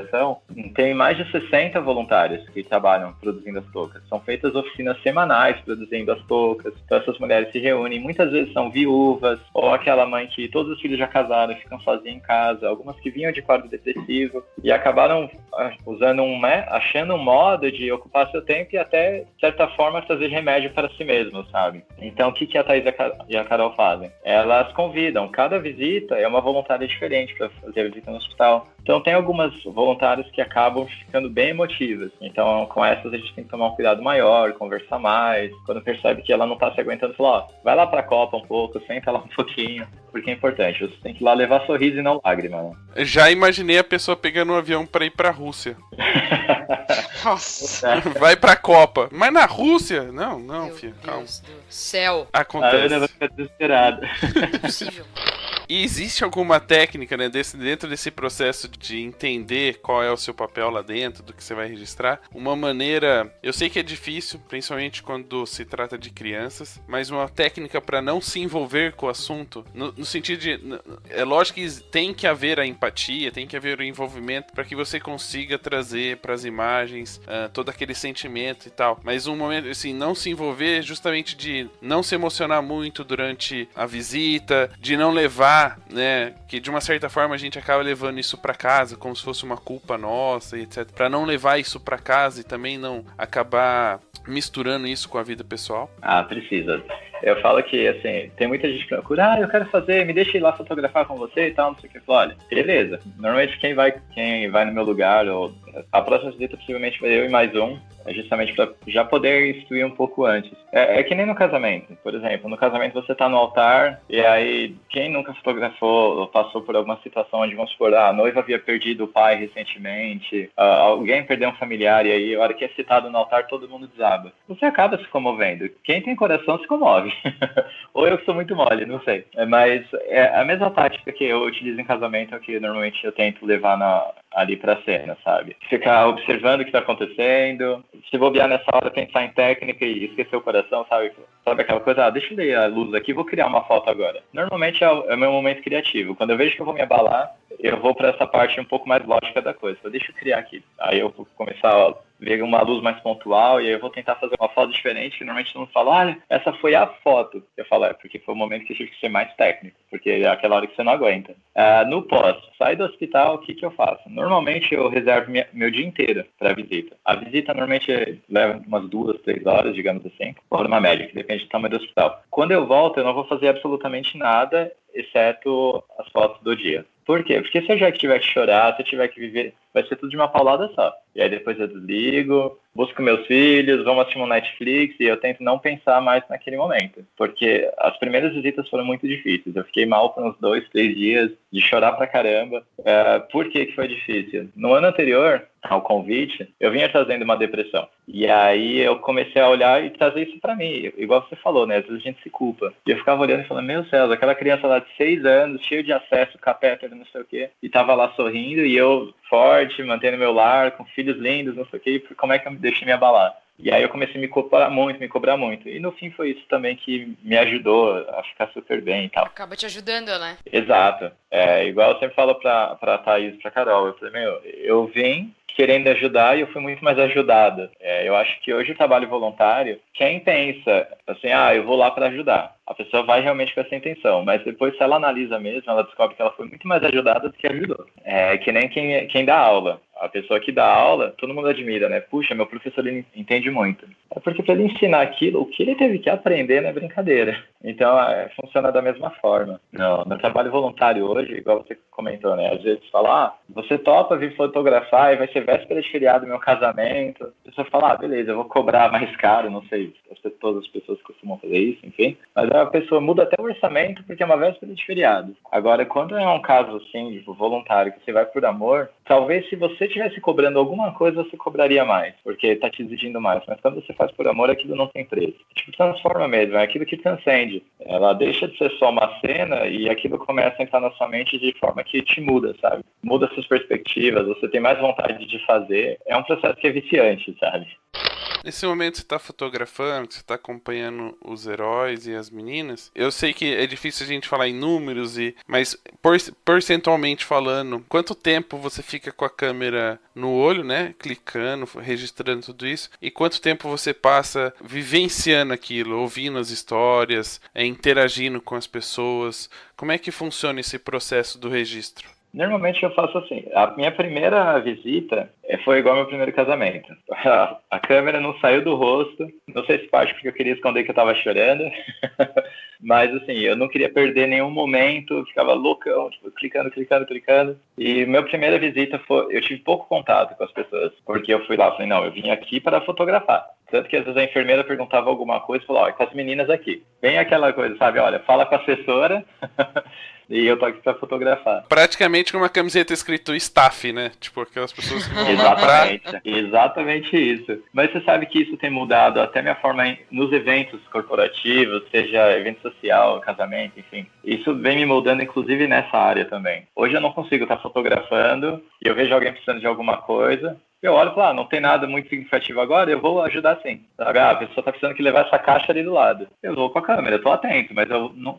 tem mais de 60 voluntários que trabalham produzindo as toucas. São feitas oficinas semanais produzindo as toucas, então essas mulheres se reúnem, muitas vezes são viúvas, ou aquela mãe que todos os filhos já casaram e ficam sozinhas em casa, algumas que vinham de quadro depressivo e acabaram usando achando um modo de ocupar seu tempo e até, de certa forma, trazer remédio para si mesmo, sabe? Então, o que a Thaís e a Carol fazem? Elas convidam, cada visita é uma voluntária diferente para fazer a visita no hospital. Então, tem algumas voluntárias que acabam ficando bem emotivas. Então, com essas a gente tem que tomar um cuidado maior, conversar mais. Quando percebe que ela não tá se aguentando, falar, ó, vai lá pra Copa um pouco, senta lá um pouquinho, porque é importante. Você tem que ir lá levar sorriso e não lágrima, né? Já imaginei a pessoa pegando um avião pra ir pra Rússia. Nossa. Vai pra Copa. Mas na Rússia? Não, Meu filho, Deus calma. do céu. Acontece. A Ana vai ficar desesperada. Impossível. E existe alguma técnica, né, dentro desse processo de entender qual é o seu papel lá dentro, do que você vai registrar? Uma maneira, eu sei que é difícil, principalmente quando se trata de crianças, mas uma técnica para não se envolver com o assunto, no sentido de, é lógico que tem que haver a empatia, tem que haver o envolvimento para que você consiga trazer para as imagens todo aquele sentimento e tal, mas um momento, assim, não se envolver justamente de não se emocionar muito durante a visita, de não levar, né, que de uma certa forma a gente acaba levando isso pra casa como se fosse uma culpa nossa e etc, pra não levar isso pra casa e também não acabar misturando isso com a vida pessoal. Precisa. Eu falo que, assim, tem muita gente que procura, eu quero fazer, me deixa ir lá fotografar com você e tal, não sei o que. Eu falo, olha, beleza, normalmente quem vai no meu lugar, ou a próxima visita possivelmente vai eu e mais um, justamente para já poder instruir um pouco antes. É que nem no casamento, por exemplo. No casamento você tá no altar, e aí quem nunca fotografou ou passou por alguma situação onde, vamos supor, a noiva havia perdido o pai recentemente, alguém perdeu um familiar, e aí a hora que é citado no altar todo mundo desaba. Você acaba se comovendo. Quem tem coração se comove. Ou eu que sou muito mole, não sei. Mas a mesma tática que eu utilizo em casamento é o que normalmente eu tento levar ali pra cena, sabe? Ficar observando o que tá acontecendo, se bobear nessa hora, pensar em técnica e esquecer o coração, sabe? Sabe aquela coisa, deixa eu ler a luz aqui, vou criar uma foto agora. Normalmente é o meu momento criativo. Quando eu vejo que eu vou me abalar, eu vou pra essa parte um pouco mais lógica da coisa. Deixa eu criar aqui. Aí eu vou começar a ver uma luz mais pontual e aí eu vou tentar fazer uma foto diferente, que normalmente todo mundo fala, olha, essa foi a foto. Eu falo, porque foi o momento que eu tive que ser mais técnico, porque é aquela hora que você não aguenta. No pós, sai do hospital, o que eu faço? Normalmente eu reservo meu dia inteiro para a visita. A visita normalmente leva umas 2, 3 horas, digamos assim, por uma média, que depende do tamanho do hospital. Quando eu volto, eu não vou fazer absolutamente nada, exceto as fotos do dia. Por quê? Porque se eu já tiver que chorar, se eu tiver que viver, vai ser tudo de uma paulada só. E aí depois eu desligo, busco meus filhos, vamos assistir um Netflix e eu tento não pensar mais naquele momento. Porque as primeiras visitas foram muito difíceis. Eu fiquei mal por uns 2, 3 dias, de chorar pra caramba. Por que foi difícil? No ano anterior ao convite, eu vinha trazendo uma depressão. E aí eu comecei a olhar e trazer isso pra mim. Igual você falou, né? Às vezes a gente se culpa. E eu ficava olhando e falando, meu céu, aquela criança lá de 6 anos, cheio de acesso, catéter, não sei o quê, e tava lá sorrindo, e eu forte, mantendo meu lar, com filhos lindos, não sei o quê, como é que eu deixei me abalar? E aí eu comecei a me cobrar muito. E no fim foi isso também que me ajudou a ficar super bem e tal. Acaba te ajudando, né? Exato. Igual eu sempre falo pra Thaís e pra Carol, eu falei, eu vim querendo ajudar e eu fui muito mais ajudada. Eu acho que hoje o trabalho voluntário, quem pensa assim, eu vou lá para ajudar, a pessoa vai realmente com essa intenção, mas depois se ela analisa mesmo, ela descobre que ela foi muito mais ajudada do que ajudou. É que nem quem dá aula. A pessoa que dá aula, todo mundo admira, né? Puxa, meu professor ele entende muito. É porque para ele ensinar aquilo, o que ele teve que aprender não é brincadeira. Então, funciona da mesma forma. No trabalho voluntário hoje, igual você comentou, né? Às vezes fala, você topa vir fotografar e vai ser véspera de feriado do meu casamento. A pessoa fala, beleza, eu vou cobrar mais caro, não sei, todas as pessoas costumam fazer isso, enfim. Mas a pessoa muda até o orçamento porque é uma véspera de feriado. Agora, quando é um caso assim, tipo, voluntário, que você vai por amor, talvez se você estivesse cobrando alguma coisa, você cobraria mais, porque tá te exigindo mais. Mas quando você faz por amor, aquilo não tem preço. Tipo, transforma mesmo, é aquilo que transcende. Ela deixa de ser só uma cena e aquilo começa a entrar na sua mente de forma que te muda, sabe? Muda suas perspectivas, você tem mais vontade de fazer. É um processo que é viciante, sabe? Nesse momento você tá fotografando, você tá acompanhando os heróis e as meninas. Eu sei que é difícil a gente falar em números, mas percentualmente falando, quanto tempo você fica com a câmera no olho, né? Clicando, registrando tudo isso. E quanto tempo você passa vivenciando aquilo, ouvindo as histórias, interagindo com as pessoas. Como é que funciona esse processo do registro? Normalmente eu faço assim, a minha primeira visita foi igual ao meu primeiro casamento. A câmera não saiu do rosto, não sei se parte porque eu queria esconder que eu tava chorando, mas assim, eu não queria perder nenhum momento, ficava loucão, tipo, clicando. E minha primeira visita eu tive pouco contato com as pessoas, porque eu fui lá, falei, não, eu vim aqui para fotografar. Tanto que às vezes a enfermeira perguntava alguma coisa e falou, com as meninas aqui. Bem aquela coisa, sabe, olha, fala com a assessora e eu tô aqui pra fotografar. Praticamente com uma camiseta escrito staff, né? Tipo, aquelas pessoas que vão Exatamente isso. Mas você sabe que isso tem mudado até minha forma nos eventos corporativos, seja evento social, casamento, enfim. Isso vem me moldando, inclusive, nessa área também. Hoje eu não consigo estar fotografando e eu vejo alguém precisando de alguma coisa. Eu olho e falo, não tem nada muito significativo agora, eu vou ajudar sim. Sabe? A pessoa tá precisando que levar essa caixa ali do lado. Eu vou com a câmera, eu tô atento, mas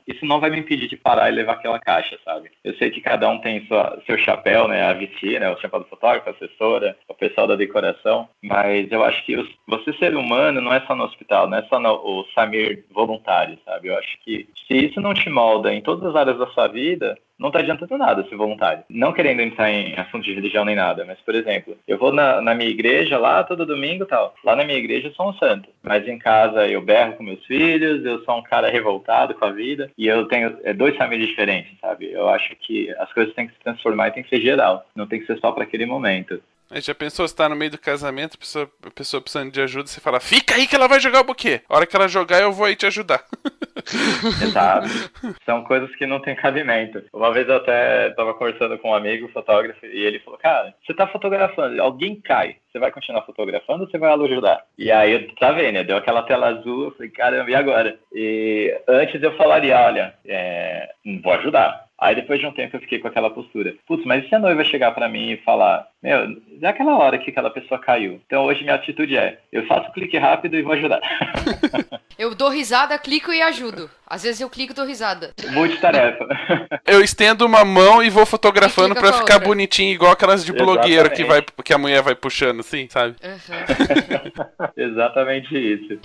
isso não vai me impedir de parar e levar aquela caixa, sabe? Eu sei que cada um tem seu chapéu, né? A vestir, né? O chapéu do fotógrafo, a assessora, o pessoal da decoração, mas eu acho que você ser humano não é só no hospital, não é só o Samir voluntário, sabe? Eu acho que se isso não te molda em todas as áreas da sua vida, não tá adiantando nada ser voluntário. Não querendo entrar em assunto de religião nem nada, mas, por exemplo, eu vou na minha igreja lá todo domingo e tal. Lá na minha igreja eu sou um santo. Mas em casa eu berro com meus filhos, eu sou um cara revoltado com a vida e eu tenho dois famílias diferentes, sabe? Eu acho que as coisas têm que se transformar e tem que ser geral. Não tem que ser só para aquele momento. Aí já pensou, você tá no meio do casamento, a pessoa precisando de ajuda, você fala, fica aí que ela vai jogar o buquê. A hora que ela jogar, eu vou aí te ajudar. Exato. São coisas que não tem cabimento. Uma vez eu até tava conversando com um amigo, fotógrafo, e ele falou, cara, você tá fotografando, alguém cai, você vai continuar fotografando ou você vai ajudar? E aí, tá vendo, deu aquela tela azul, eu falei, caramba, e agora? E antes eu falaria, olha, não vou ajudar. Aí depois de um tempo eu fiquei com aquela postura. Putz, mas e se a noiva chegar pra mim e falar, é aquela hora que aquela pessoa caiu. Então hoje minha atitude eu faço clique rápido e vou ajudar. Eu dou risada, clico e ajudo. Às vezes eu clico e dou risada. Multitarefa. Eu estendo uma mão e vou fotografando pra ficar bonitinho, igual aquelas de blogueiro que a mulher vai puxando, assim, sabe? Uhum. Exatamente isso.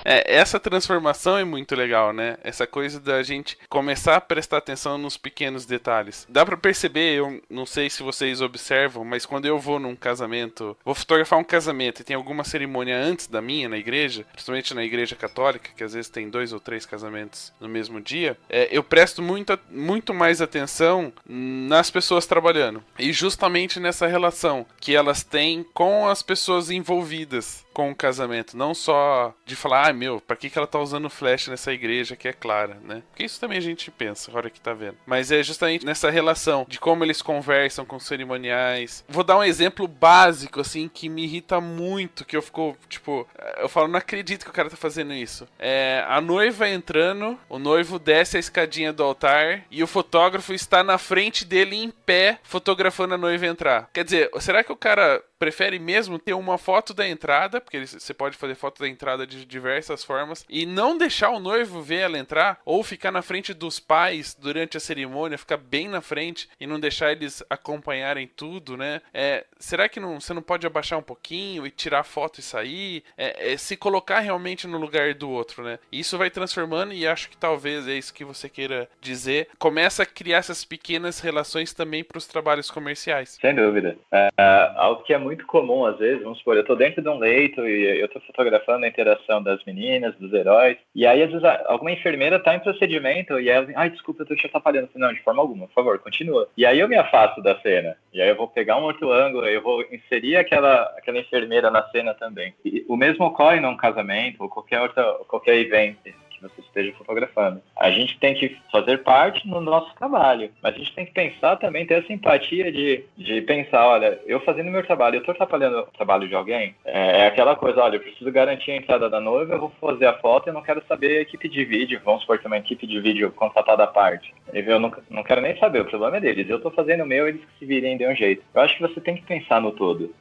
Essa transformação é muito legal, né? Essa coisa da gente começar a prestar atenção nos pequenos detalhes. Dá pra perceber, eu não sei se vocês observam, mas quando eu vou num casamento, vou fotografar um casamento e tem alguma cerimônia antes da minha na igreja, principalmente na igreja católica, que às vezes tem 2 ou 3 casamentos no mesmo dia, eu presto muito mais atenção nas pessoas trabalhando. E justamente nessa relação que elas têm com as pessoas envolvidas com o casamento. Não só de falar, pra que ela tá usando flash nessa igreja que é clara, né? Porque isso também a gente pensa, a hora que tá vendo. Mas é justamente nessa relação de como eles conversam com os cerimoniais. Vou dar um exemplo básico, assim, que me irrita muito, que eu fico, tipo, eu falo, não acredito que o cara tá fazendo isso. A noiva entrando, o noivo desce a escadinha do altar e o fotógrafo está na frente dele em pé, fotografando a noiva entrar. Quer dizer, será que o cara prefere mesmo ter uma foto da entrada, porque você pode fazer foto da entrada de diversas formas, e não deixar o noivo ver ela entrar, ou ficar na frente dos pais durante a cerimônia, ficar bem na frente e não deixar eles acompanharem tudo, né? Será que você não pode abaixar um pouquinho e tirar a foto e sair? Se colocar realmente no lugar do outro, né? Isso vai transformando, e acho que talvez é isso que você queira dizer, começa a criar essas pequenas relações também para os trabalhos comerciais. Sem dúvida. Algo que é muito comum às vezes, vamos supor, eu tô dentro de um leito e eu tô fotografando a interação das meninas, dos heróis, e aí às vezes alguma enfermeira tá em procedimento e ela, desculpa, eu tô te atrapalhando. Não, de forma alguma, por favor, continua. E aí eu me afasto da cena, e aí eu vou pegar um outro ângulo, eu vou inserir aquela enfermeira na cena também. E o mesmo ocorre num casamento ou qualquer evento que você esteja fotografando. A gente tem que fazer parte no nosso trabalho, mas a gente tem que pensar também, ter essa empatia de pensar, olha, eu fazendo meu trabalho, eu estou atrapalhando o trabalho de alguém? É aquela coisa, olha, eu preciso garantir a entrada da noiva, eu vou fazer a foto e eu não quero saber a equipe de vídeo, vamos supor também, equipe de vídeo contratada à parte. Eu não quero nem saber, o problema é deles. Eu estou fazendo o meu, eles que se virem de um jeito. Eu acho que você tem que pensar no todo.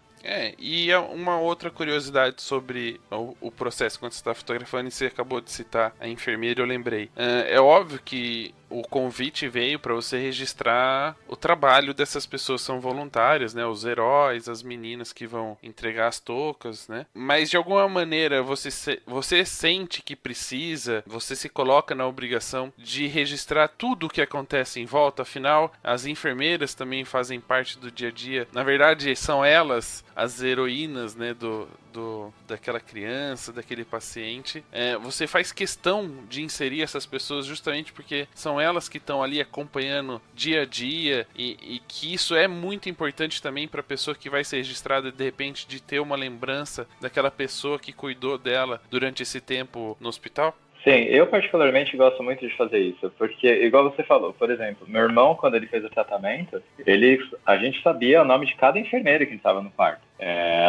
E uma outra curiosidade sobre o processo quando você está fotografando, e você acabou de citar a enfermeira, eu lembrei. É óbvio que o convite veio para você registrar o trabalho dessas pessoas que são voluntárias, né? Os heróis, as meninas que vão entregar as toucas, né? Mas de alguma maneira você sente que precisa, você se coloca na obrigação de registrar tudo o que acontece em volta. Afinal, as enfermeiras também fazem parte do dia a dia. Na verdade, são elas as heroínas, né, daquela criança, daquele paciente. Você faz questão de inserir essas pessoas justamente porque são elas que estão ali acompanhando dia a dia, e que isso é muito importante também para a pessoa que vai ser registrada, de repente, de ter uma lembrança daquela pessoa que cuidou dela durante esse tempo no hospital? Sim, eu particularmente gosto muito de fazer isso, porque, igual você falou, por exemplo, meu irmão, quando ele fez o tratamento, a gente sabia o nome de cada enfermeira que estava no quarto.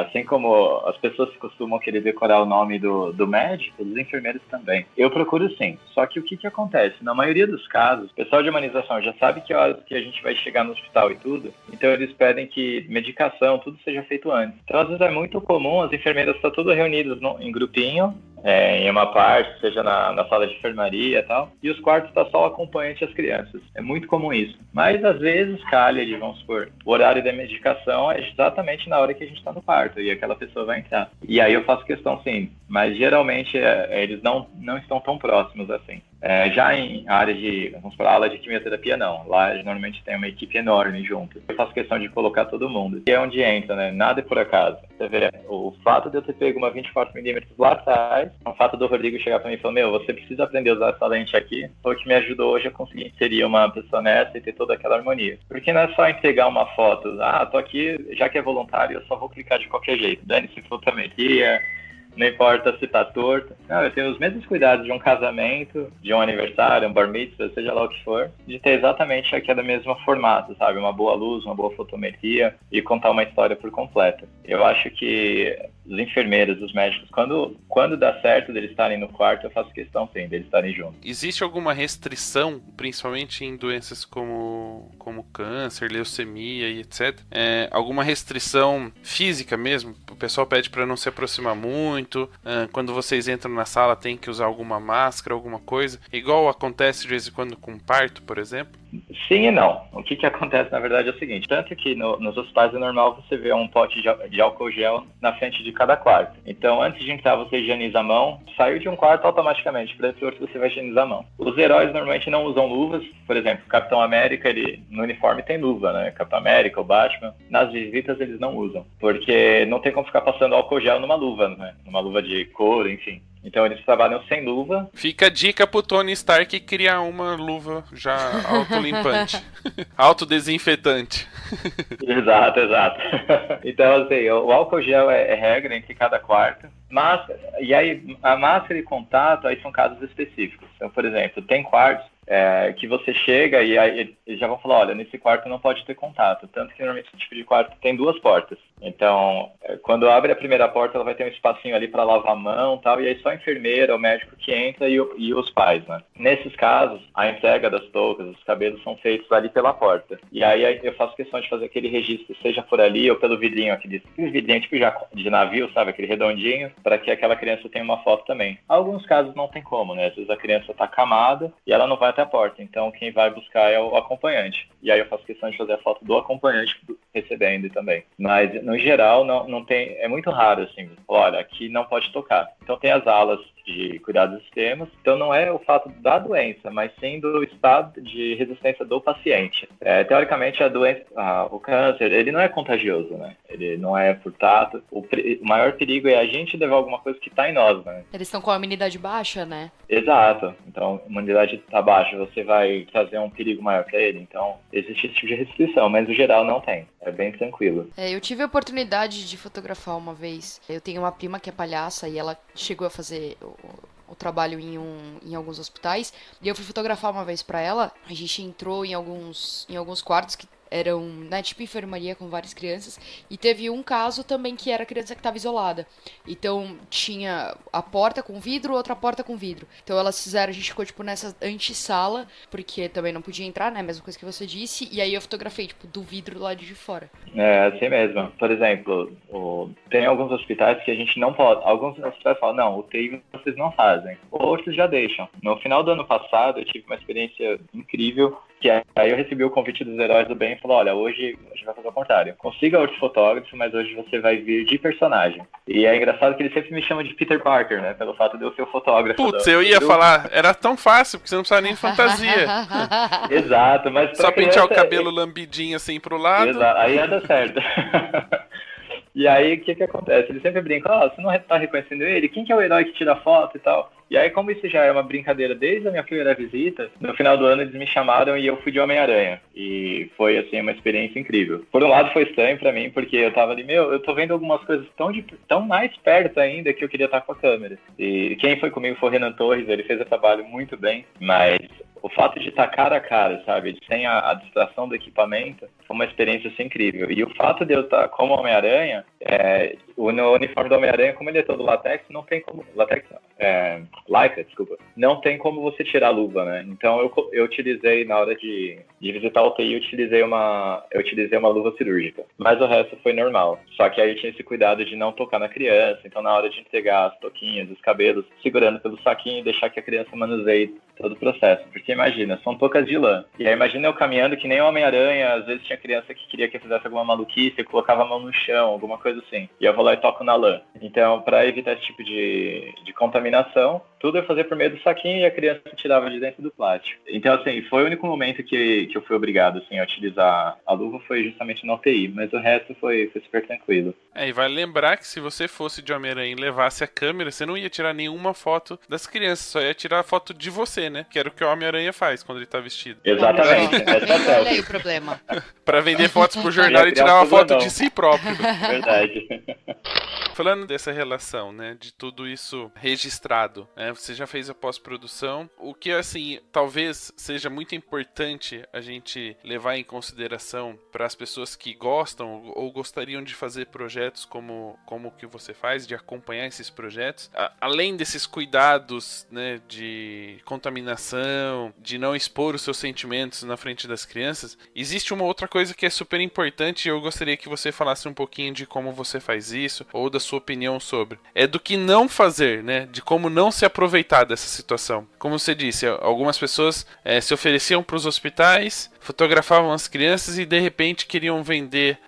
Assim como as pessoas costumam querer decorar o nome do médico, os enfermeiros também. Eu procuro sim, só que o que acontece? Na maioria dos casos, o pessoal de humanização já sabe que horas que a gente vai chegar no hospital e tudo, então eles pedem que medicação, tudo seja feito antes. Então, às vezes é muito comum as enfermeiras estar todas reunidas em grupinho, em uma parte, seja na sala de enfermaria e tal, e os quartos tá só o acompanhante e as crianças. É muito comum isso. Mas, às vezes, calha de, vamos supor, o horário da medicação é exatamente na hora que a gente tá no quarto, e aquela pessoa vai entrar. E aí eu faço questão, sim, mas geralmente eles não estão tão próximos assim. Já em área de, vamos supor, aula de quimioterapia, não. Lá normalmente tem uma equipe enorme junto. Eu faço questão de colocar todo mundo. E é onde entra, né? Nada é por acaso. Você vê, o fato de eu ter pego uma 24mm lá atrás, o fato do Rodrigo chegar pra mim e falar, você precisa aprender a usar essa lente aqui, foi o que me ajudou hoje a conseguir inserir uma pessoa nessa e ter toda aquela harmonia. Porque não é só entregar uma foto, tô aqui, já que é voluntário, eu só vou clicar de qualquer jeito. Dane-se fotometria, não importa se tá torto. Não, eu tenho os mesmos cuidados de um casamento, de um aniversário, um bar mitzvah, seja lá o que for, de ter exatamente aquele mesmo formato, sabe? Uma boa luz, uma boa fotometria e contar uma história por completo. Eu acho que os enfermeiros, os médicos, quando dá certo deles estarem no quarto, eu faço questão, sim, deles estarem juntos. Existe alguma restrição, principalmente em doenças como câncer, leucemia e etc? Alguma restrição física mesmo? O pessoal pede para não se aproximar muito, quando vocês entram na sala tem que usar alguma máscara, alguma coisa, igual acontece de vez em quando com parto, por exemplo? Sim e não. O que acontece, na verdade, é o seguinte, tanto que nos hospitais é normal você ver um pote de álcool gel na frente de cada quarto. Então, antes de entrar, você higieniza a mão, saiu de um quarto automaticamente, para esse outro você vai higienizar a mão. Os heróis normalmente não usam luvas, por exemplo, o Capitão América, ele no uniforme tem luva, né? Capitão América, o Batman, nas visitas eles não usam, porque não tem como ficar passando álcool gel numa luva, né? Numa luva de couro, enfim. Então eles trabalham sem luva. Fica a dica pro Tony Stark criar uma luva já autolimpante, autodesinfetante. Exato. Então, assim, o álcool gel é regra entre cada quarto. Mas, e aí, a máscara e contato, aí são casos específicos. Então, por exemplo, tem quartos que você chega e aí eles já vão falar, olha, nesse quarto não pode ter contato. Tanto que normalmente esse tipo de quarto tem 2 portas. Então, quando abre a primeira porta, ela vai ter um espacinho ali para lavar a mão e tal, e aí só a enfermeira, o médico que entra e os pais, né? Nesses casos, a entrega das toucas, os cabelos são feitos ali pela porta. E aí eu faço questão de fazer aquele registro, seja por ali ou pelo vidrinho, aquele vidrinho tipo de navio, sabe? Aquele redondinho, para que aquela criança tenha uma foto também. Alguns casos não tem como, né? Às vezes a criança tá acamada e ela não vai até a porta, então quem vai buscar é o acompanhante. E aí eu faço questão de fazer a foto do acompanhante recebendo também. Mas, no geral, não tem, é muito raro, assim, olha, aqui não pode tocar. Então tem as alas de cuidados extremos, então não é o fato da doença, mas sim do estado de resistência do paciente. Teoricamente, a doença, o câncer, ele não é contagioso, né? Ele não é por tato. O maior perigo é a gente levar alguma coisa que está em nós, né? Eles estão com a imunidade baixa, né? Exato. Então, a imunidade está baixa, você vai trazer um perigo maior para ele. Então, existe esse tipo de restrição, mas no geral não tem. É bem tranquilo. Eu tive a oportunidade de fotografar uma vez. Eu tenho uma prima que é palhaça e ela chegou a fazer o trabalho em alguns hospitais. E eu fui fotografar uma vez pra ela. A gente entrou em alguns quartos que eram, né, tipo enfermaria com várias crianças. E teve um caso também que era a criança que estava isolada. Então tinha a porta com vidro, outra porta com vidro. Então elas fizeram, a gente ficou tipo nessa antessala, porque também não podia entrar, né, mesma coisa que você disse. E aí eu fotografei, tipo, do vidro do lado de fora. É, assim mesmo. Por exemplo, tem alguns hospitais que a gente não pode. Alguns hospitais falam, não, UTI vocês não fazem. Outros já deixam. No final do ano passado, eu tive uma experiência incrível, que aí eu recebi o convite dos Heróis do Bem e falou, olha, hoje a gente vai fazer o contrário. Consiga outro fotógrafo, mas hoje você vai vir de personagem. E é engraçado que ele sempre me chama de Peter Parker, né? Pelo fato de eu ser o fotógrafo. Putz, eu ia falar, era tão fácil, porque você não precisava nem de fantasia. Exato, mas só pentear o cabelo lambidinho assim pro lado. Exato, aí ia dar certo. E aí, o que acontece? Ele sempre brinca, você não tá reconhecendo ele? Quem que é o herói que tira foto e tal? E aí, como isso já é uma brincadeira desde a minha primeira visita, no final do ano eles me chamaram e eu fui de Homem-Aranha. E foi, assim, uma experiência incrível. Por um lado foi estranho pra mim, porque eu tava ali, eu tô vendo algumas coisas tão mais perto ainda que eu queria estar com a câmera. E quem foi comigo foi o Renan Torres, ele fez o trabalho muito bem, mas o fato de estar cara a cara, sabe, sem a distração do equipamento, foi uma experiência assim, incrível. E o fato de eu estar como Homem-Aranha, o uniforme do Homem-Aranha, como ele é todo latex, não tem como... Lycra, desculpa. Não tem como você tirar a luva, né? Então eu utilizei, na hora de visitar o UTI, eu utilizei uma luva cirúrgica. Mas o resto foi normal. Só que aí eu tinha esse cuidado de não tocar na criança. Então na hora de entregar as touquinhas, os cabelos, segurando pelo saquinho e deixar que a criança manuseie todo o processo. Porque imagina, são toucas de lã. E aí imagina eu caminhando que nem o Homem-Aranha, às vezes tinha criança que queria que eu fizesse alguma maluquice, eu colocava a mão no chão, alguma coisa assim. E eu vou lá e toco na lã. Então, para evitar esse tipo de contaminação, tudo eu fazia por meio do saquinho e a criança tirava de dentro do plástico. Então, assim, foi o único momento que eu fui obrigado, assim, a utilizar a luva, foi justamente no UTI, mas o resto foi super tranquilo. E vale lembrar que se você fosse de Homem-Aranha e levasse a câmera, você não ia tirar nenhuma foto das crianças, só ia tirar a foto de você, né? Que era o que o Homem-Aranha faz quando ele tá vestido. Exatamente. Olha aí o problema. Pra vender fotos pro jornal e tirar uma foto de si próprio. Verdade. Falando dessa relação, né, de tudo isso registrado, né, você já fez a pós-produção, o que, assim, talvez seja muito importante a gente levar em consideração para as pessoas que gostam ou gostariam de fazer projetos como o que você faz, de acompanhar esses projetos, além desses cuidados, né, de contaminação, de não expor os seus sentimentos na frente das crianças, existe uma outra coisa que é super importante e eu gostaria que você falasse um pouquinho de como você faz isso, ou da sua opinião sobre. É do que não fazer, né? De como não se aproveitar dessa situação. Como você disse, algumas pessoas se ofereciam para os hospitais, fotografavam as crianças e de repente queriam vender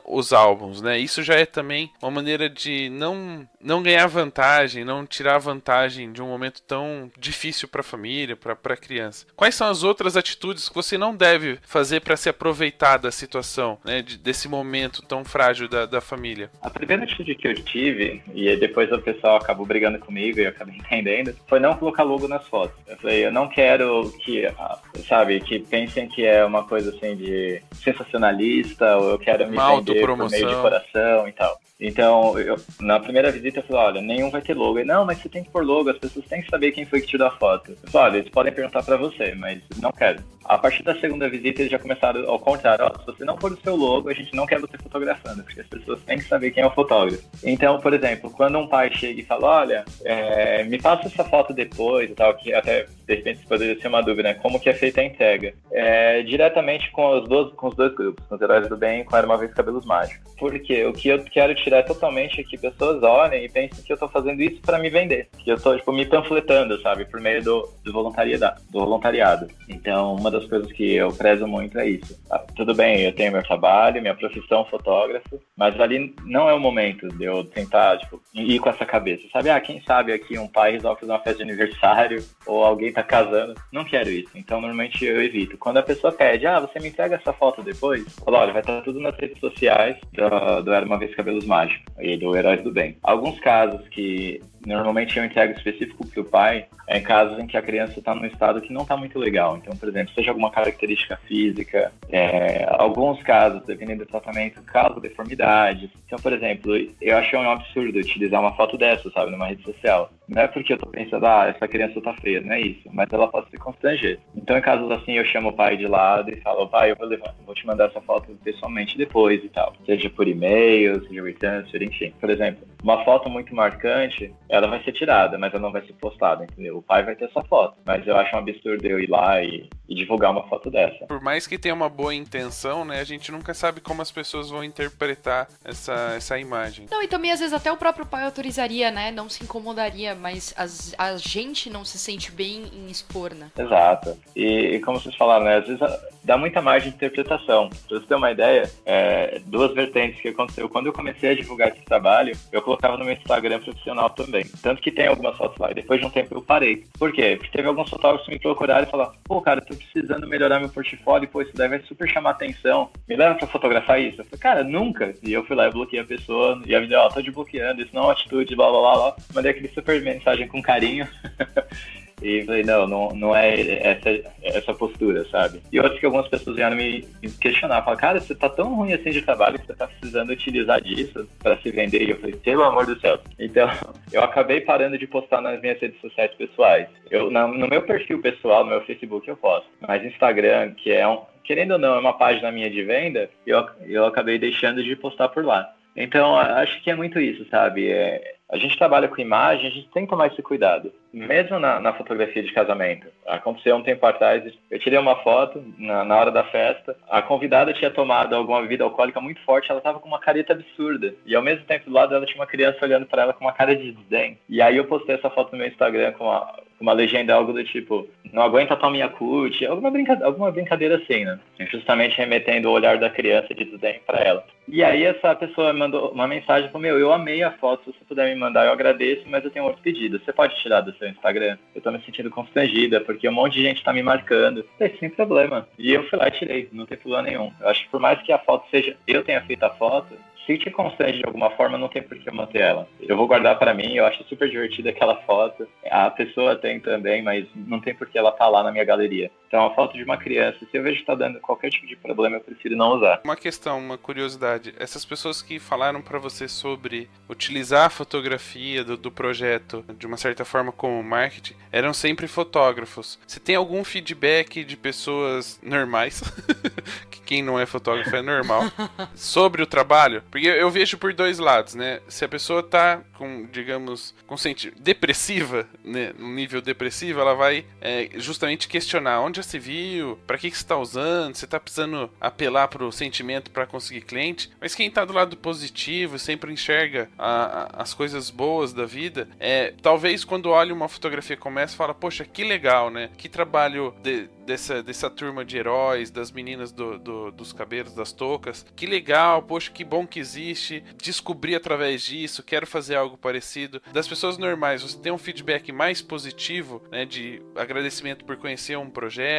os álbuns, né? Isso já é também uma maneira de não ganhar vantagem, não tirar vantagem de um momento tão difícil para a família, para a criança. Quais são as outras atitudes que você não deve fazer para se aproveitar da situação, né? Desse momento tão frágil da família? A primeira atitude que eu tive, e depois o pessoal acabou brigando comigo e eu acabei entendendo, foi não colocar logo nas fotos. Eu falei, eu não quero que pensem que é uma coisa assim de sensacionalista, ou eu quero me vender por meio de coração e tal. Então, na primeira visita eu falei, olha, nenhum vai ter logo. Não, mas você tem que pôr logo, as pessoas têm que saber quem foi que tirou a foto. Eu falei, olha, eles podem perguntar pra você, mas não quero. A partir da segunda visita eles já começaram ao contrário, ó, se você não pôr o seu logo, a gente não quer você fotografando, porque as pessoas têm que saber quem é o fotógrafo. Então, por exemplo, quando um pai chega e fala, olha, me passa essa foto depois e tal, que até de repente poderia ser uma dúvida, né? Como que é feita a entrega? Diretamente com os dois grupos, com os Heróis do Bem e com Era Uma Vez Cabelos Mágicos. Porque o que eu quero tirar totalmente é que pessoas olhem e pensem que eu tô fazendo isso para me vender. Que eu tô, tipo, me panfletando, sabe? Por meio do voluntariado. Então, uma das coisas que eu prezo muito é isso. Tudo bem, eu tenho meu trabalho, minha profissão fotógrafo, mas ali não é o momento de eu tentar, tipo, ir com essa cabeça, sabe? Quem sabe aqui um pai resolve fazer uma festa de aniversário ou alguém tá casando. Não quero isso. Então, normalmente eu evito. Quando a pessoa pede, você me entrega essa foto depois? Eu falo, olha, vai estar tudo nas redes sociais do Era Uma Vez Cabelos Mágicos e do Heróis do Bem. Alguns casos que normalmente eu entrego específico para o pai em casos em que a criança está num estado que não está muito legal. Então, por exemplo, seja alguma característica física, alguns casos, dependendo do tratamento, caso deformidades. Então, por exemplo, eu achei um absurdo utilizar uma foto dessa, sabe, numa rede social. Não é porque eu tô pensando, essa criança tá feia, não é isso. Mas ela pode se constranger. Então, em casos assim, eu chamo o pai de lado e falo, pai, eu vou te mandar essa foto pessoalmente depois e tal. Seja por e-mail, seja por transfer, enfim. Por exemplo, uma foto muito marcante, ela vai ser tirada, mas ela não vai ser postada, entendeu? O pai vai ter essa foto. Mas eu acho um absurdo eu ir lá e divulgar uma foto dessa. Por mais que tenha uma boa intenção, né, a gente nunca sabe como as pessoas vão interpretar essa imagem. Não, e também às vezes até o próprio pai autorizaria, né, não se incomodaria, mas a gente não se sente bem em expor, né? Exato. E como vocês falaram, né, às vezes dá muita margem de interpretação. Pra você ter uma ideia, duas vertentes que aconteceu. Quando eu comecei a divulgar esse trabalho, eu colocava no meu Instagram profissional também. Tanto que tem algumas fotos lá. E depois de um tempo eu parei. Por quê? Porque teve alguns fotógrafos que me procuraram e falaram, cara, tô precisando melhorar meu portfólio, isso daí vai super chamar atenção. Me leva pra fotografar isso? Eu falei, cara, nunca. E eu fui lá e bloqueei a pessoa. E a vida, tô desbloqueando, isso não é uma atitude, blá, blá, blá, blá. Mandei aquele super mensagem com carinho. E falei, não é essa postura, sabe? E outros que algumas pessoas vieram me questionar, falaram, cara, você tá tão ruim assim de trabalho que você tá precisando utilizar disso pra se vender. E eu falei, pelo amor do céu. Então, eu acabei parando de postar nas minhas redes sociais pessoais. No meu perfil pessoal, no meu Facebook eu posto. Mas Instagram, que querendo ou não, é uma página minha de venda, eu acabei deixando de postar por lá. Então, acho que é muito isso, sabe? A gente trabalha com imagem, a gente tem que tomar esse cuidado. Mesmo na fotografia de casamento. Aconteceu um tempo atrás, eu tirei uma foto na hora da festa, a convidada tinha tomado alguma bebida alcoólica muito forte, ela tava com uma careta absurda. E ao mesmo tempo do lado dela tinha uma criança olhando para ela com uma cara de desdém. E aí eu postei essa foto no meu Instagram com uma legenda, algo do tipo, não aguenta tua minha cut, alguma brincadeira assim, né? Justamente remetendo o olhar da criança de desdém para ela. E aí essa pessoa mandou uma mensagem, falou, eu amei a foto, se você puder me mandar eu agradeço, mas eu tenho outro pedido, você pode tirar do seu Instagram? Eu tô me sentindo constrangida, porque um monte de gente tá me marcando. Sem problema. E eu fui lá e tirei, não tem problema nenhum. Eu acho que por mais que a foto seja, eu tenha feito a foto, se te constrange de alguma forma, não tem por que eu manter ela. Eu vou guardar pra mim, eu acho super divertida aquela foto. A pessoa tem também, mas não tem por que ela tá lá na minha galeria. Então, a foto de uma criança, se eu vejo que tá dando qualquer tipo de problema, eu prefiro não usar. Uma questão, uma curiosidade. Essas pessoas que falaram pra você sobre utilizar a fotografia do projeto de uma certa forma como marketing, eram sempre fotógrafos. Você tem algum feedback de pessoas normais, que quem não é fotógrafo é normal, sobre o trabalho? Porque eu vejo por dois lados, né? Se a pessoa tá com, digamos, depressiva, né? Um nível depressivo, ela vai justamente questionar onde já se viu, pra que você tá usando, você tá precisando apelar pro sentimento pra conseguir cliente. Mas quem tá do lado positivo, sempre enxerga as coisas boas da vida, talvez quando olha uma fotografia como essa, fala, poxa, que legal, né? Que trabalho dessa turma de heróis, das meninas dos cabelos, das toucas. Que legal, poxa, que bom que existe. Descobri através disso, quero fazer algo parecido. Das pessoas normais, você tem um feedback mais positivo, né, de agradecimento por conhecer um projeto,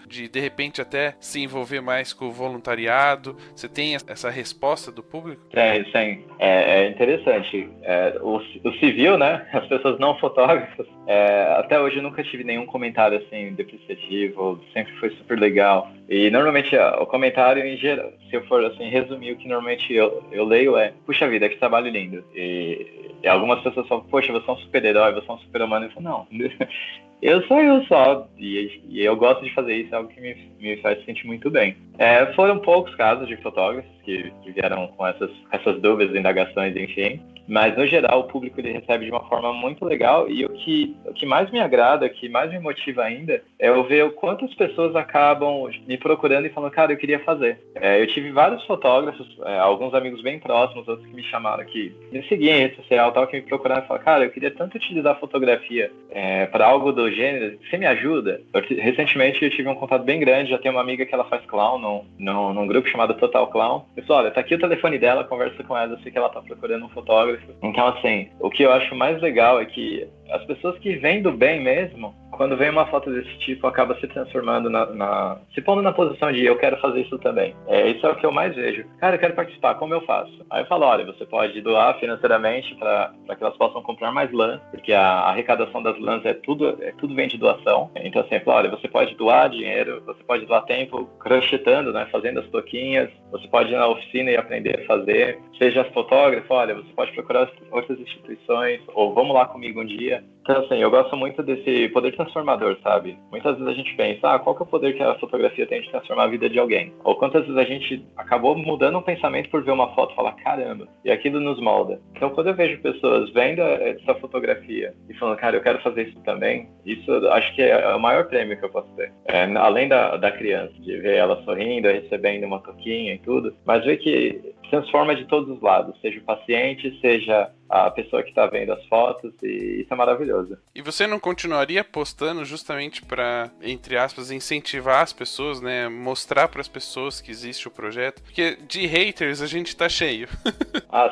de repente até se envolver mais com o voluntariado. Você tem essa resposta do público? Sim. É interessante. O civil, né, as pessoas não fotógrafas, até hoje eu nunca tive nenhum comentário assim depreciativo, sempre foi super legal. E normalmente comentário em geral, se eu for assim resumir o que normalmente eu leio é: puxa vida, que trabalho lindo. E algumas pessoas falam: poxa, você é um super-herói, você é um super-humano. Eu falo: não, eu só, e eu gosto de fazer isso, é algo que me faz sentir muito bem. Foram poucos casos de fotógrafos que vieram com essas dúvidas, indagações, enfim, mas no geral o público ele recebe de uma forma muito legal, e o que mais me agrada, o que mais me motiva ainda, é eu ver o quanto as pessoas acabam me procurando e falando: cara, eu queria fazer. Eu tive vários fotógrafos, alguns amigos bem próximos, outros que me chamaram, que me seguiam em rede social, tal, que me procuraram e falaram: cara, eu queria tanto utilizar a fotografia para algo do gênero, você me ajuda? Recentemente eu tive um contato bem grande, já tenho uma amiga que ela faz clown num grupo chamado Total Clown. Eu falei: olha, tá aqui o telefone dela, conversa com ela, eu sei que ela tá procurando um fotógrafo. Então, assim, o que eu acho mais legal é que as pessoas que vêm do bem mesmo, quando vem uma foto desse tipo, acaba se transformando se pondo na posição de: eu quero fazer isso também. Isso é o que eu mais vejo. Cara, eu quero participar, como eu faço? Aí eu falo: olha, você pode doar financeiramente para que elas possam comprar mais lã, porque a arrecadação das lãs tudo vem de doação. Então, assim, eu falo: olha, você pode doar dinheiro, você pode doar tempo crochetando, né, fazendo as toquinhas, você pode ir na oficina e aprender a fazer. Seja fotógrafo, olha, você pode procurar outras instituições, ou vamos lá comigo um dia. Então, assim, eu gosto muito desse poder transformador, sabe? Muitas vezes a gente pensa: qual que é o poder que a fotografia tem de transformar a vida de alguém? Ou quantas vezes a gente acabou mudando um pensamento por ver uma foto e falar: caramba, e aquilo nos molda. Então, quando eu vejo pessoas vendo essa fotografia e falando: cara, eu quero fazer isso também, isso acho que é o maior prêmio que eu posso ter. Além da criança, de ver ela sorrindo, recebendo uma toquinha e tudo, mas ver que transforma de todos os lados, seja o paciente, seja a pessoa que está vendo as fotos, e isso é maravilhoso. E você não continuaria postando justamente para, entre aspas, incentivar as pessoas, né? Mostrar para as pessoas que existe o projeto? Porque de haters a gente tá cheio.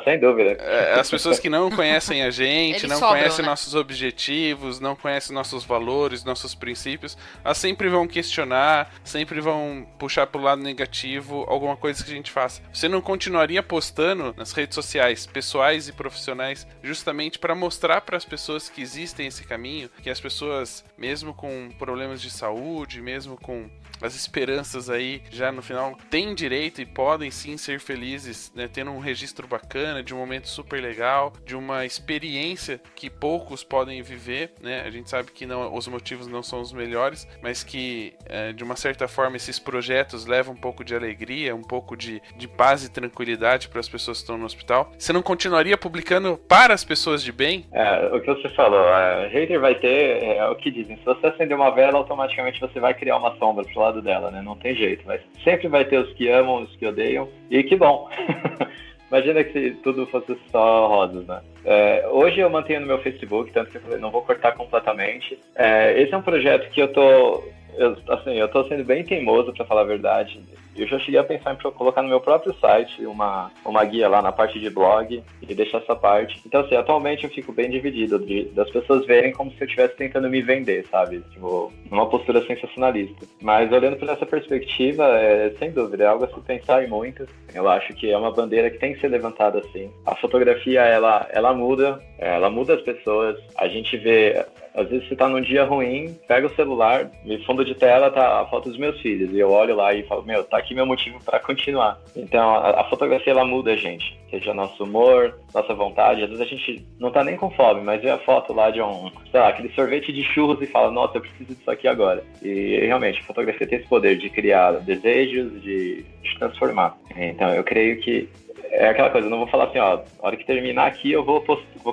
Sem dúvida. As pessoas que não conhecem a gente, Eles não sobram, conhecem né? nossos objetivos, não conhecem nossos valores, nossos princípios, elas sempre vão questionar, sempre vão puxar pro lado negativo alguma coisa que a gente faça. Você não continuaria postando nas redes sociais, pessoais e profissionais, justamente para mostrar para as pessoas que existem esse caminho, que as pessoas, mesmo com problemas de saúde, mesmo com as esperanças aí, já no final, têm direito e podem sim ser felizes, né, tendo um registro bacana, de um momento super legal, de uma experiência que poucos podem viver, né? A gente sabe que os motivos não são os melhores, mas que de uma certa forma esses projetos levam um pouco de alegria, um pouco de paz e tranquilidade para as pessoas que estão no hospital. Você não continuaria publicando para as pessoas de bem? O que você falou, hater vai ter, é o que dizem: se você acender uma vela, automaticamente você vai criar uma sombra pro lado dela, né? Não tem jeito, mas sempre vai ter os que amam, os que odeiam, e que bom. Imagina que se tudo fosse só rosas, né? Hoje eu mantenho no meu Facebook, tanto que eu falei: não vou cortar completamente. Esse é um projeto que eu tô sendo bem teimoso, para falar a verdade. Eu já cheguei a pensar em colocar no meu próprio site uma guia lá na parte de blog e deixar essa parte. Então, assim, atualmente eu fico bem dividido das pessoas verem como se eu estivesse tentando me vender, sabe? Tipo, numa postura sensacionalista. Mas olhando por essa perspectiva, sem dúvida, é algo a se pensar muito. Eu acho que é uma bandeira que tem que ser levantada assim. A fotografia, ela muda as pessoas. A gente vê... Às vezes você tá num dia ruim, pega o celular, no fundo de tela tá a foto dos meus filhos, e eu olho lá e falo: meu, tá aqui meu motivo para continuar. Então a fotografia, ela muda a gente, seja nosso humor, nossa vontade. Às vezes a gente não tá nem com fome, mas vê a foto lá de aquele sorvete de churros e fala: nossa, eu preciso disso aqui agora. E realmente a fotografia tem esse poder de criar desejos, de transformar. Então eu creio que é aquela coisa: eu não vou falar assim, a hora que terminar aqui eu vou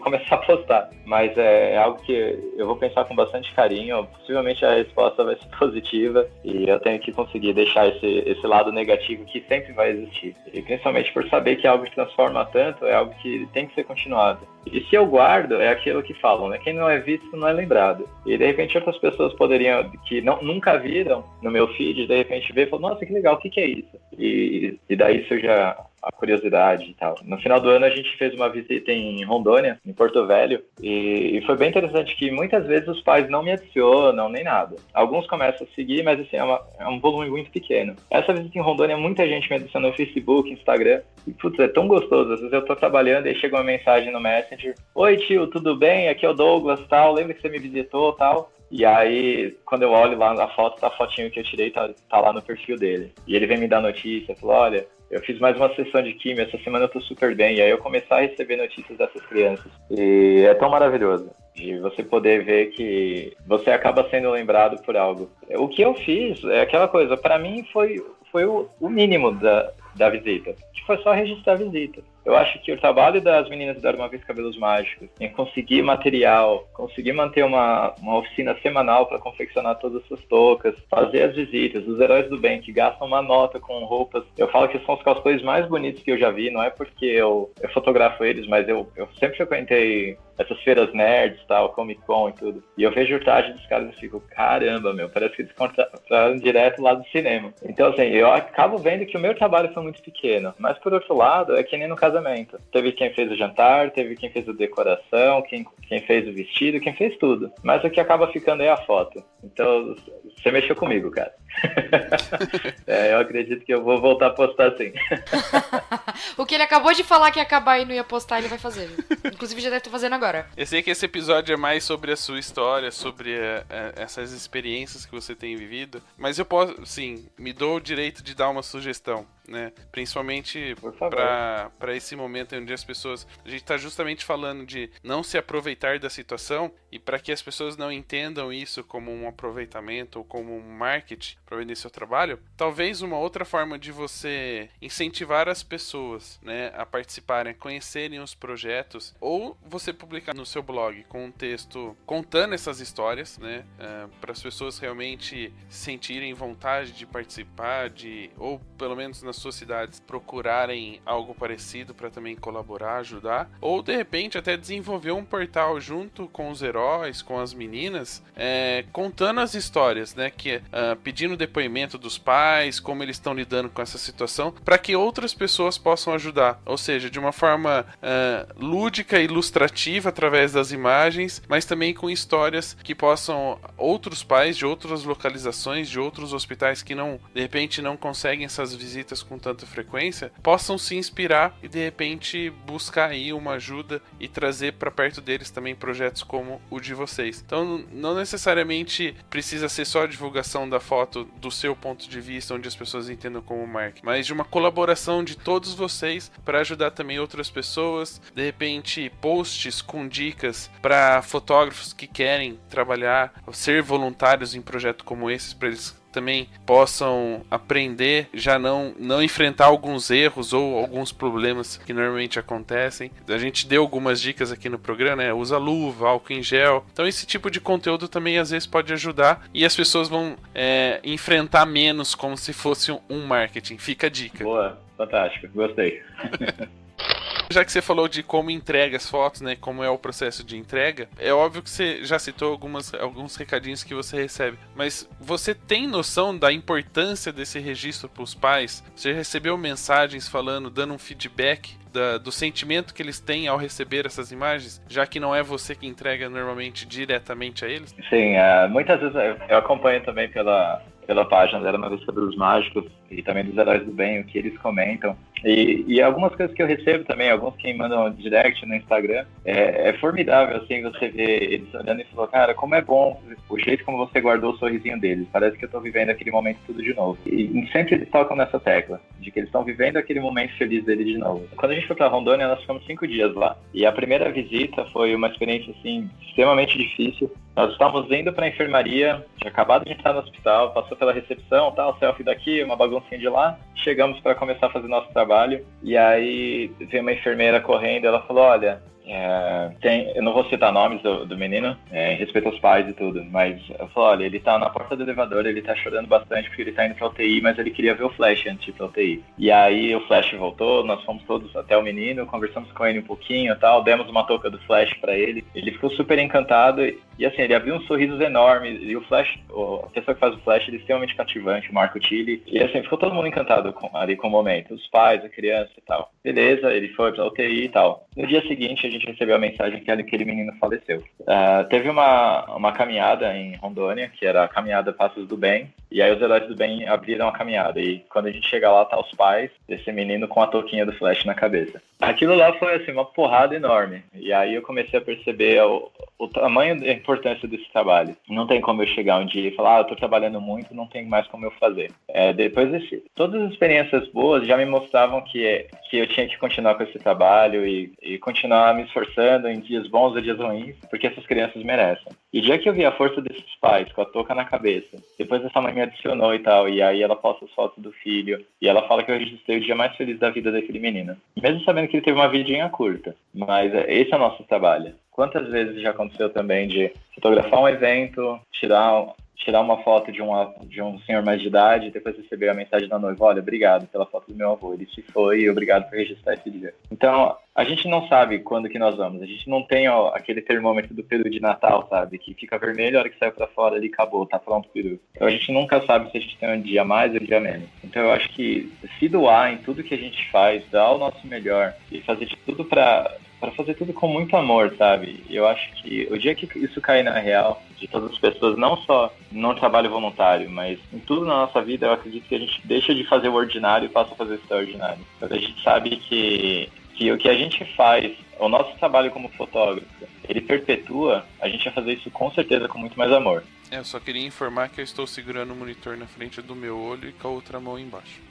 começar a postar, mas é algo que eu vou pensar com bastante carinho. Possivelmente a resposta vai ser positiva, e eu tenho que conseguir deixar esse lado negativo que sempre vai existir, e principalmente por saber que algo que transforma tanto é algo que tem que ser continuado. E se eu guardo, é aquilo que falam, né? Quem não é visto não é lembrado. E de repente outras pessoas poderiam, que nunca viram no meu feed, de repente ver e falar: nossa, que legal, o que é isso? E daí surge a curiosidade e tal. No final do ano a gente fez uma visita em Rondônia, em Porto Velho, e foi bem interessante que muitas vezes os pais não me adicionam nem nada. Alguns começam a seguir, mas assim, é um volume muito pequeno. Essa visita em Rondônia, muita gente me adicionou no Facebook, Instagram, e putz, é tão gostoso. Às vezes eu tô trabalhando e aí chega uma mensagem no Messenger: oi tio, tudo bem? Aqui é o Douglas, tal, lembra que você me visitou, tal? E aí, quando eu olho lá na foto, tá a fotinho que eu tirei, tá lá no perfil dele. E ele vem me dar notícia, falou, olha, eu fiz mais uma sessão de químio, essa semana eu tô super bem. E aí eu começar a receber notícias dessas crianças. E é tão maravilhoso de você poder ver que você acaba sendo lembrado por algo. O que eu fiz é aquela coisa, pra mim foi o mínimo da visita, que foi só registrar a visita. Eu acho que o trabalho das meninas da Uma Vez Cabelos Mágicos em conseguir material, conseguir manter uma oficina semanal para confeccionar todas essas toucas, fazer as visitas, os heróis do bem que gastam uma nota com roupas. Eu falo que são os cosplays mais bonitos que eu já vi, não é porque eu fotografo eles, mas eu sempre frequentei essas feiras nerds, tal, Comic Con e tudo. E eu vejo o traje dos caras e fico, caramba, meu, parece que eles contrataram direto lá do cinema. Então, assim, eu acabo vendo que o meu trabalho foi muito pequeno. Mas, por outro lado, é que nem no casamento. Teve quem fez o jantar, teve quem fez a decoração, quem fez o vestido, quem fez tudo. Mas o que acaba ficando é a foto. Então, você mexeu comigo, cara. Eu acredito que eu vou voltar a postar sim. O que ele acabou de falar que ia acabar e não ia postar, ele vai fazer. Inclusive, já deve estar fazendo agora. Eu sei que esse episódio é mais sobre a sua história, sobre essas experiências que você tem vivido, mas eu posso, sim, me dou o direito de dar uma sugestão, né? Principalmente para esse momento onde as pessoas... A gente tá justamente falando de não se aproveitar da situação, e para que as pessoas não entendam isso como um aproveitamento ou como um marketing para vender seu trabalho, talvez uma outra forma de você incentivar as pessoas, né, a participarem, a conhecerem os projetos, ou você publicar no seu blog com um texto contando essas histórias, né, para as pessoas realmente sentirem vontade de participar, ou pelo menos nas suas cidades procurarem algo parecido para também colaborar, ajudar, ou de repente até desenvolver um portal junto com os heróis, com as meninas, contando as histórias, né, pedindo depoimento dos pais, como eles estão lidando com essa situação, para que outras pessoas possam ajudar, ou seja, de uma forma lúdica e ilustrativa através das imagens, mas também com histórias que possam outros pais de outras localizações, de outros hospitais que de repente não conseguem essas visitas com tanta frequência, possam se inspirar e de repente buscar aí uma ajuda e trazer para perto deles também projetos como o de vocês. Então não necessariamente precisa ser só a divulgação da foto do seu ponto de vista, onde as pessoas entendam como marketing, mas de uma colaboração de todos vocês para ajudar também outras pessoas, de repente posts com dicas para fotógrafos que querem trabalhar, ser voluntários em projetos como esses, para eles também possam aprender, já não enfrentar alguns erros ou alguns problemas que normalmente acontecem. A gente deu algumas dicas aqui no programa, né? Usa luva, álcool em gel. Então esse tipo de conteúdo também às vezes pode ajudar e as pessoas vão enfrentar menos como se fosse um marketing. Fica a dica. Boa, fantástico, gostei. Já que você falou de como entrega as fotos, né, como é o processo de entrega, é óbvio que você já citou alguns recadinhos que você recebe, mas você tem noção da importância desse registro para os pais? Você recebeu mensagens dando um feedback do sentimento que eles têm ao receber essas imagens, já que não é você que entrega normalmente diretamente a eles? Sim, muitas vezes eu acompanho também pela página da Uma Vez Cabelos Mágicos e também dos Heróis do Bem, o que eles comentam. E algumas coisas que eu recebo também, alguns que mandam direct no Instagram, é formidável, assim, você ver eles olhando e falando, cara, como é bom o jeito como você guardou o sorrisinho deles, parece que eu tô vivendo aquele momento tudo de novo. E sempre eles tocam nessa tecla, de que eles estão vivendo aquele momento feliz deles de novo. Quando a gente foi pra Rondônia, nós ficamos 5 dias lá. E a primeira visita foi uma experiência, assim, extremamente difícil. Nós estávamos indo pra enfermaria, tinha acabado de entrar no hospital, passou pela recepção, tal, selfie daqui, uma baguncinha de lá. Chegamos para começar a fazer nosso trabalho. E aí veio uma enfermeira correndo, ela falou, olha, eu não vou citar nomes do menino, em respeito aos pais e tudo, mas eu falo, olha, ele tá na porta do elevador, ele tá chorando bastante porque ele tá indo pra UTI, mas ele queria ver o Flash antes de ir pra UTI. E aí o Flash voltou, nós fomos todos até o menino, conversamos com ele um pouquinho e tal, demos uma touca do Flash pra ele ficou super encantado e assim, ele abriu uns sorrisos enormes, e o Flash, a pessoa que faz o Flash, ele é extremamente cativante, o Marco Tilly, e assim, ficou todo mundo encantado ali com o momento, os pais, a criança e tal. Beleza, ele foi pra UTI e tal. No dia seguinte, a gente recebeu a mensagem que aquele menino faleceu. Teve uma caminhada em Rondônia, que era a caminhada Passos do Bem, E aí os heróis do bem abriram a caminhada. E quando a gente chega lá, tá os pais desse menino com a touquinha do Flash na cabeça. Aquilo lá foi, assim, uma porrada enorme. E aí eu comecei a perceber o tamanho da importância desse trabalho. Não tem como eu chegar um dia e falar, eu tô trabalhando muito, não tem mais como eu fazer. Depois todas as experiências boas já me mostravam que eu tinha que continuar com esse trabalho e continuar me esforçando em dias bons ou dias ruins, porque essas crianças merecem. E o dia que eu vi a força desses pais com a touca na cabeça, depois essa mãe me adicionou e tal, e aí ela posta as fotos do filho, e ela fala que eu registrei o dia mais feliz da vida daquele menino. Mesmo sabendo que ele teve uma vidinha curta. Mas esse é o nosso trabalho. Quantas vezes já aconteceu também de fotografar um evento, tirar uma foto de um senhor mais de idade e depois receber a mensagem da noiva, olha, obrigado pela foto do meu avô, ele se foi e obrigado por registrar esse dia. Então, a gente não sabe quando que nós vamos, a gente não tem aquele termômetro do peru de Natal, sabe, que fica vermelho, a hora que sai pra fora ali, acabou, tá pronto o peru. Então a gente nunca sabe se a gente tem um dia mais ou um dia menos. Então eu acho que se doar em tudo que a gente faz, dar o nosso melhor e fazer de tudo para fazer tudo com muito amor, sabe? Eu acho que o dia que isso cair na real, de todas as pessoas, não só no trabalho voluntário, mas em tudo na nossa vida, eu acredito que a gente deixa de fazer o ordinário e passa a fazer o extraordinário. Porque a gente sabe que o que a gente faz, o nosso trabalho como fotógrafo, ele perpetua, a gente vai fazer isso com certeza com muito mais amor. Eu só queria informar que eu estou segurando o monitor na frente do meu olho e com a outra mão embaixo.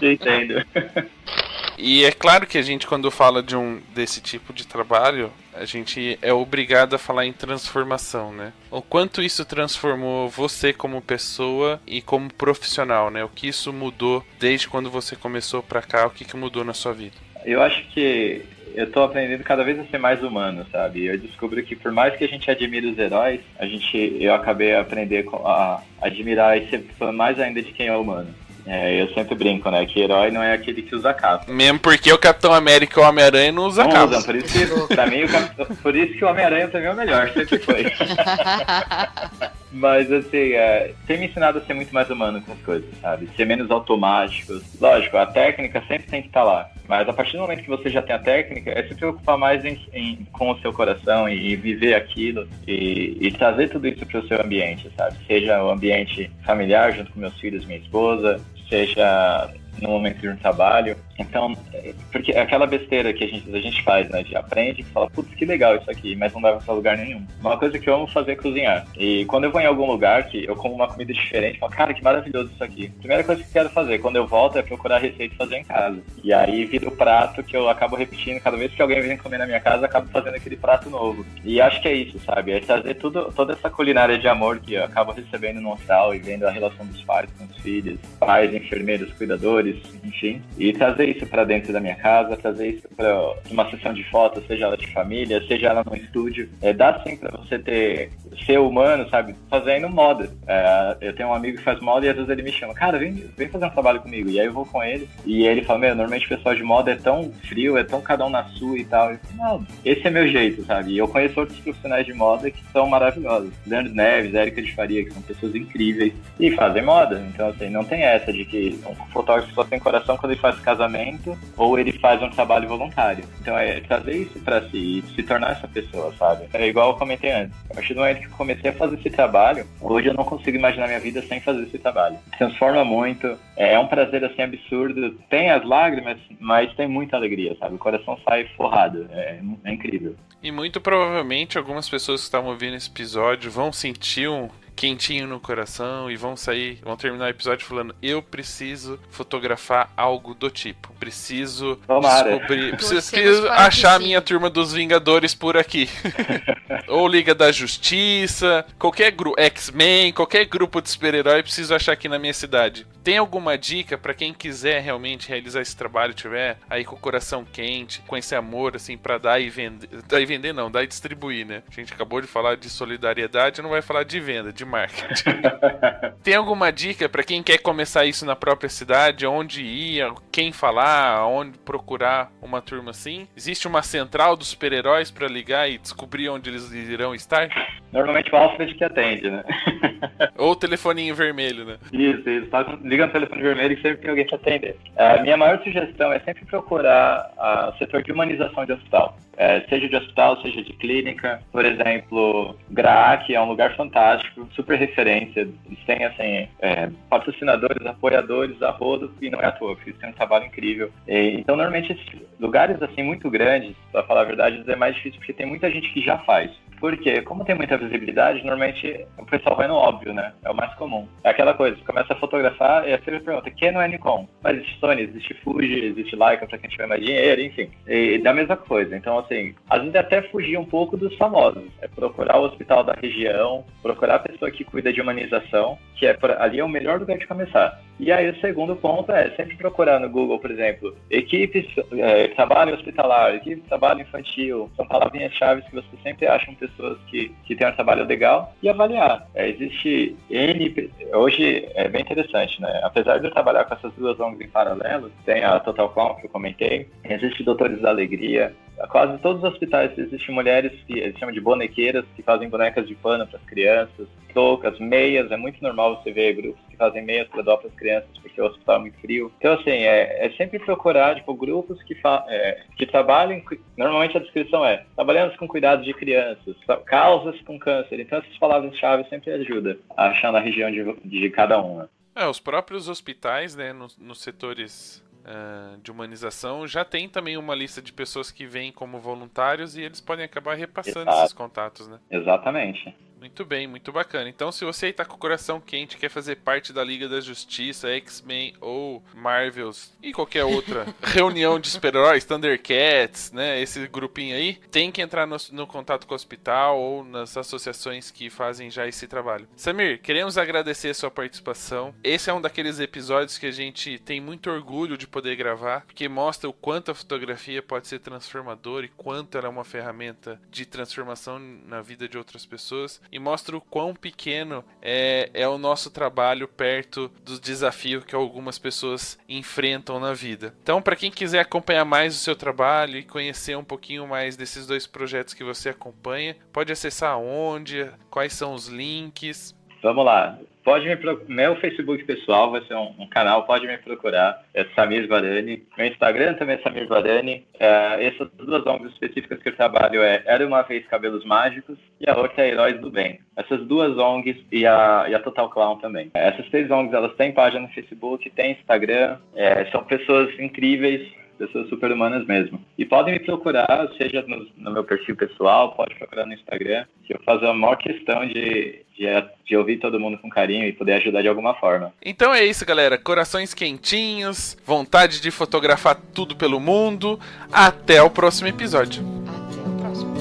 Eu entendo. E é claro que a gente, quando fala desse tipo de trabalho, a gente é obrigado a falar em transformação, né? O quanto isso transformou você como pessoa e como profissional, né? O que isso mudou desde quando você começou pra cá, o que mudou na sua vida? Eu acho que eu tô aprendendo cada vez a ser mais humano, sabe? Eu descubro que por mais que a gente admire os heróis, eu acabei a aprender a admirar e ser fã mais ainda de quem é humano. Eu sempre brinco, né? Que herói não é aquele que usa capa. Mesmo porque o Capitão América e o Homem-Aranha não usam capa. Por isso que, pra mim, por isso que o Homem-Aranha também é o melhor, sempre foi. Mas, assim, tem me ensinado a ser muito mais humano com as coisas, sabe? Ser menos automático. Lógico, a técnica sempre tem que estar lá. Mas a partir do momento que você já tem a técnica, é se preocupar mais com o seu coração e viver aquilo e trazer tudo isso para o seu ambiente, sabe? Seja o ambiente familiar, junto com meus filhos, minha esposa, seja no momento de um trabalho. Então, porque aquela besteira que a gente faz, né, de aprende e fala, putz, que legal isso aqui, mas não leva pra lugar nenhum. Uma coisa que eu amo fazer é cozinhar. E quando eu vou em algum lugar que eu como uma comida diferente, eu falo, cara, que maravilhoso isso aqui. A primeira coisa que eu quero fazer quando eu volto é procurar receita e fazer em casa. E aí vira o prato que eu acabo repetindo. Cada vez que alguém vem comer na minha casa, eu acabo fazendo aquele prato novo. E acho que é isso, sabe? É trazer toda essa culinária de amor que eu acabo recebendo no hospital e vendo a relação dos pais com os filhos, pais, enfermeiros, cuidadores, enfim. E trazer isso pra dentro da minha casa, trazer isso pra uma sessão de fotos, seja ela de família, seja ela no estúdio. Dá sim pra você ser humano, sabe? Fazendo moda. Eu tenho um amigo que faz moda e às vezes ele me chama, cara, vem fazer um trabalho comigo. E aí eu vou com ele e ele fala, normalmente o pessoal de moda é tão frio, é tão cada um na sua e tal. Eu falo, não, esse é meu jeito, sabe? E eu conheço outros profissionais de moda que são maravilhosos. Leandro Neves, Érica de Faria, que são pessoas incríveis e fazem moda. Então, assim, não tem essa de que um fotógrafo só tem coração quando ele faz casamento ou ele faz um trabalho voluntário. Então é trazer isso pra si e se tornar essa pessoa, sabe? É igual eu comentei antes. A partir do momento que eu comecei a fazer esse trabalho, hoje eu não consigo imaginar minha vida sem fazer esse trabalho. Transforma muito, é um prazer assim absurdo. Tem as lágrimas, mas tem muita alegria, sabe? O coração sai forrado, é incrível. E muito provavelmente algumas pessoas que estavam ouvindo esse episódio vão sentir um quentinho no coração e vão terminar o episódio falando, eu preciso fotografar algo do tipo, preciso descobrir, preciso achar a minha turma dos Vingadores por aqui. Ou Liga da Justiça, qualquer grupo, X-Men, qualquer grupo de super-herói, preciso achar aqui na minha cidade. Tem alguma dica pra quem quiser realmente realizar esse trabalho, tiver aí com o coração quente, com esse amor assim pra dar e vender, não, dar e distribuir, né? A gente acabou de falar de solidariedade, não vai falar de venda, de marketing. Tem alguma dica pra quem quer começar isso na própria cidade, onde ir, quem falar, onde procurar uma turma assim? Existe uma central dos super-heróis pra ligar e descobrir onde eles irão estar? Normalmente o Alfred que atende, né? Ou o telefoninho vermelho, né? Isso. Liga no telefone vermelho e sempre tem alguém para atender. A minha maior sugestão é sempre procurar o setor de humanização de hospital. seja de hospital, seja de clínica. Por exemplo, GRAAC é um lugar fantástico, super referência. Eles têm, assim, patrocinadores, apoiadores a rodo, e não é à toa, porque eles têm um trabalho incrível. Então, normalmente, esses lugares, assim, muito grandes, para falar a verdade, é mais difícil, porque tem muita gente que já faz. Porque, como tem muita visibilidade, normalmente o pessoal vai no óbvio, né? É o mais comum. É aquela coisa, você começa a fotografar e a primeira pergunta, que não é Nikon? Mas existe Sony, existe Fuji, existe Leica pra quem tiver mais dinheiro, enfim. E da mesma coisa. Então, assim, às vezes é até fugir um pouco dos famosos. É procurar o hospital da região, procurar a pessoa que cuida de humanização, que ali é o melhor lugar de começar. E aí o segundo ponto é sempre procurar no Google, por exemplo, equipes trabalho hospitalar, equipe de trabalho infantil, são palavrinhas-chave que você sempre acham pessoas que têm um trabalho legal e avaliar. Existe hoje é bem interessante, né? Apesar de eu trabalhar com essas duas ONGs em paralelo, tem a Total Clown que eu comentei, existe Doutores da Alegria, quase todos os hospitais existem mulheres que eles chamam de bonequeiras, que fazem bonecas de pano para as crianças, toucas, meias, é muito normal você ver grupos que fazem meias para doar para as crianças, porque o hospital é muito frio. Então, assim, é sempre procurar, tipo, grupos que trabalhem, normalmente a descrição trabalhamos com cuidados de crianças, causas com câncer, então essas palavras-chave sempre ajudam a achar na região de cada uma. Os próprios hospitais, né, nos setores de humanização, já tem também uma lista de pessoas que vêm como voluntários e eles podem acabar repassando esses contatos, né? Exatamente. Muito bem, muito bacana. Então, se você está com o coração quente, quer fazer parte da Liga da Justiça, X-Men ou Marvels e qualquer outra reunião de super-heróis, Thundercats, né, esse grupinho aí, tem que entrar no contato com o hospital ou nas associações que fazem já esse trabalho. Samir, queremos agradecer a sua participação. Esse é um daqueles episódios que a gente tem muito orgulho de poder gravar, porque mostra o quanto a fotografia pode ser transformadora e quanto ela é uma ferramenta de transformação na vida de outras pessoas. E mostra o quão pequeno é o nosso trabalho perto dos desafios que algumas pessoas enfrentam na vida. Então, para quem quiser acompanhar mais o seu trabalho e conhecer um pouquinho mais desses dois projetos que você acompanha, pode acessar onde, quais são os links. Vamos lá. Meu Facebook pessoal vai ser um canal, pode me procurar, é Samir Varani. Meu Instagram também é Samir Varani. Essas duas ONGs específicas que eu trabalho Era Uma Vez Cabelos Mágicos e a outra é Heróis do Bem. Essas duas ONGs e a Total Clown também. Essas três ONGs, elas têm página no Facebook, têm Instagram, são pessoas incríveis, pessoas super humanas mesmo. E podem me procurar, seja no meu perfil pessoal, pode procurar no Instagram, que eu faço a maior questão de ouvir todo mundo com carinho e poder ajudar de alguma forma. Então é isso, galera. Corações quentinhos, vontade de fotografar tudo pelo mundo. Até o próximo episódio. Até o próximo.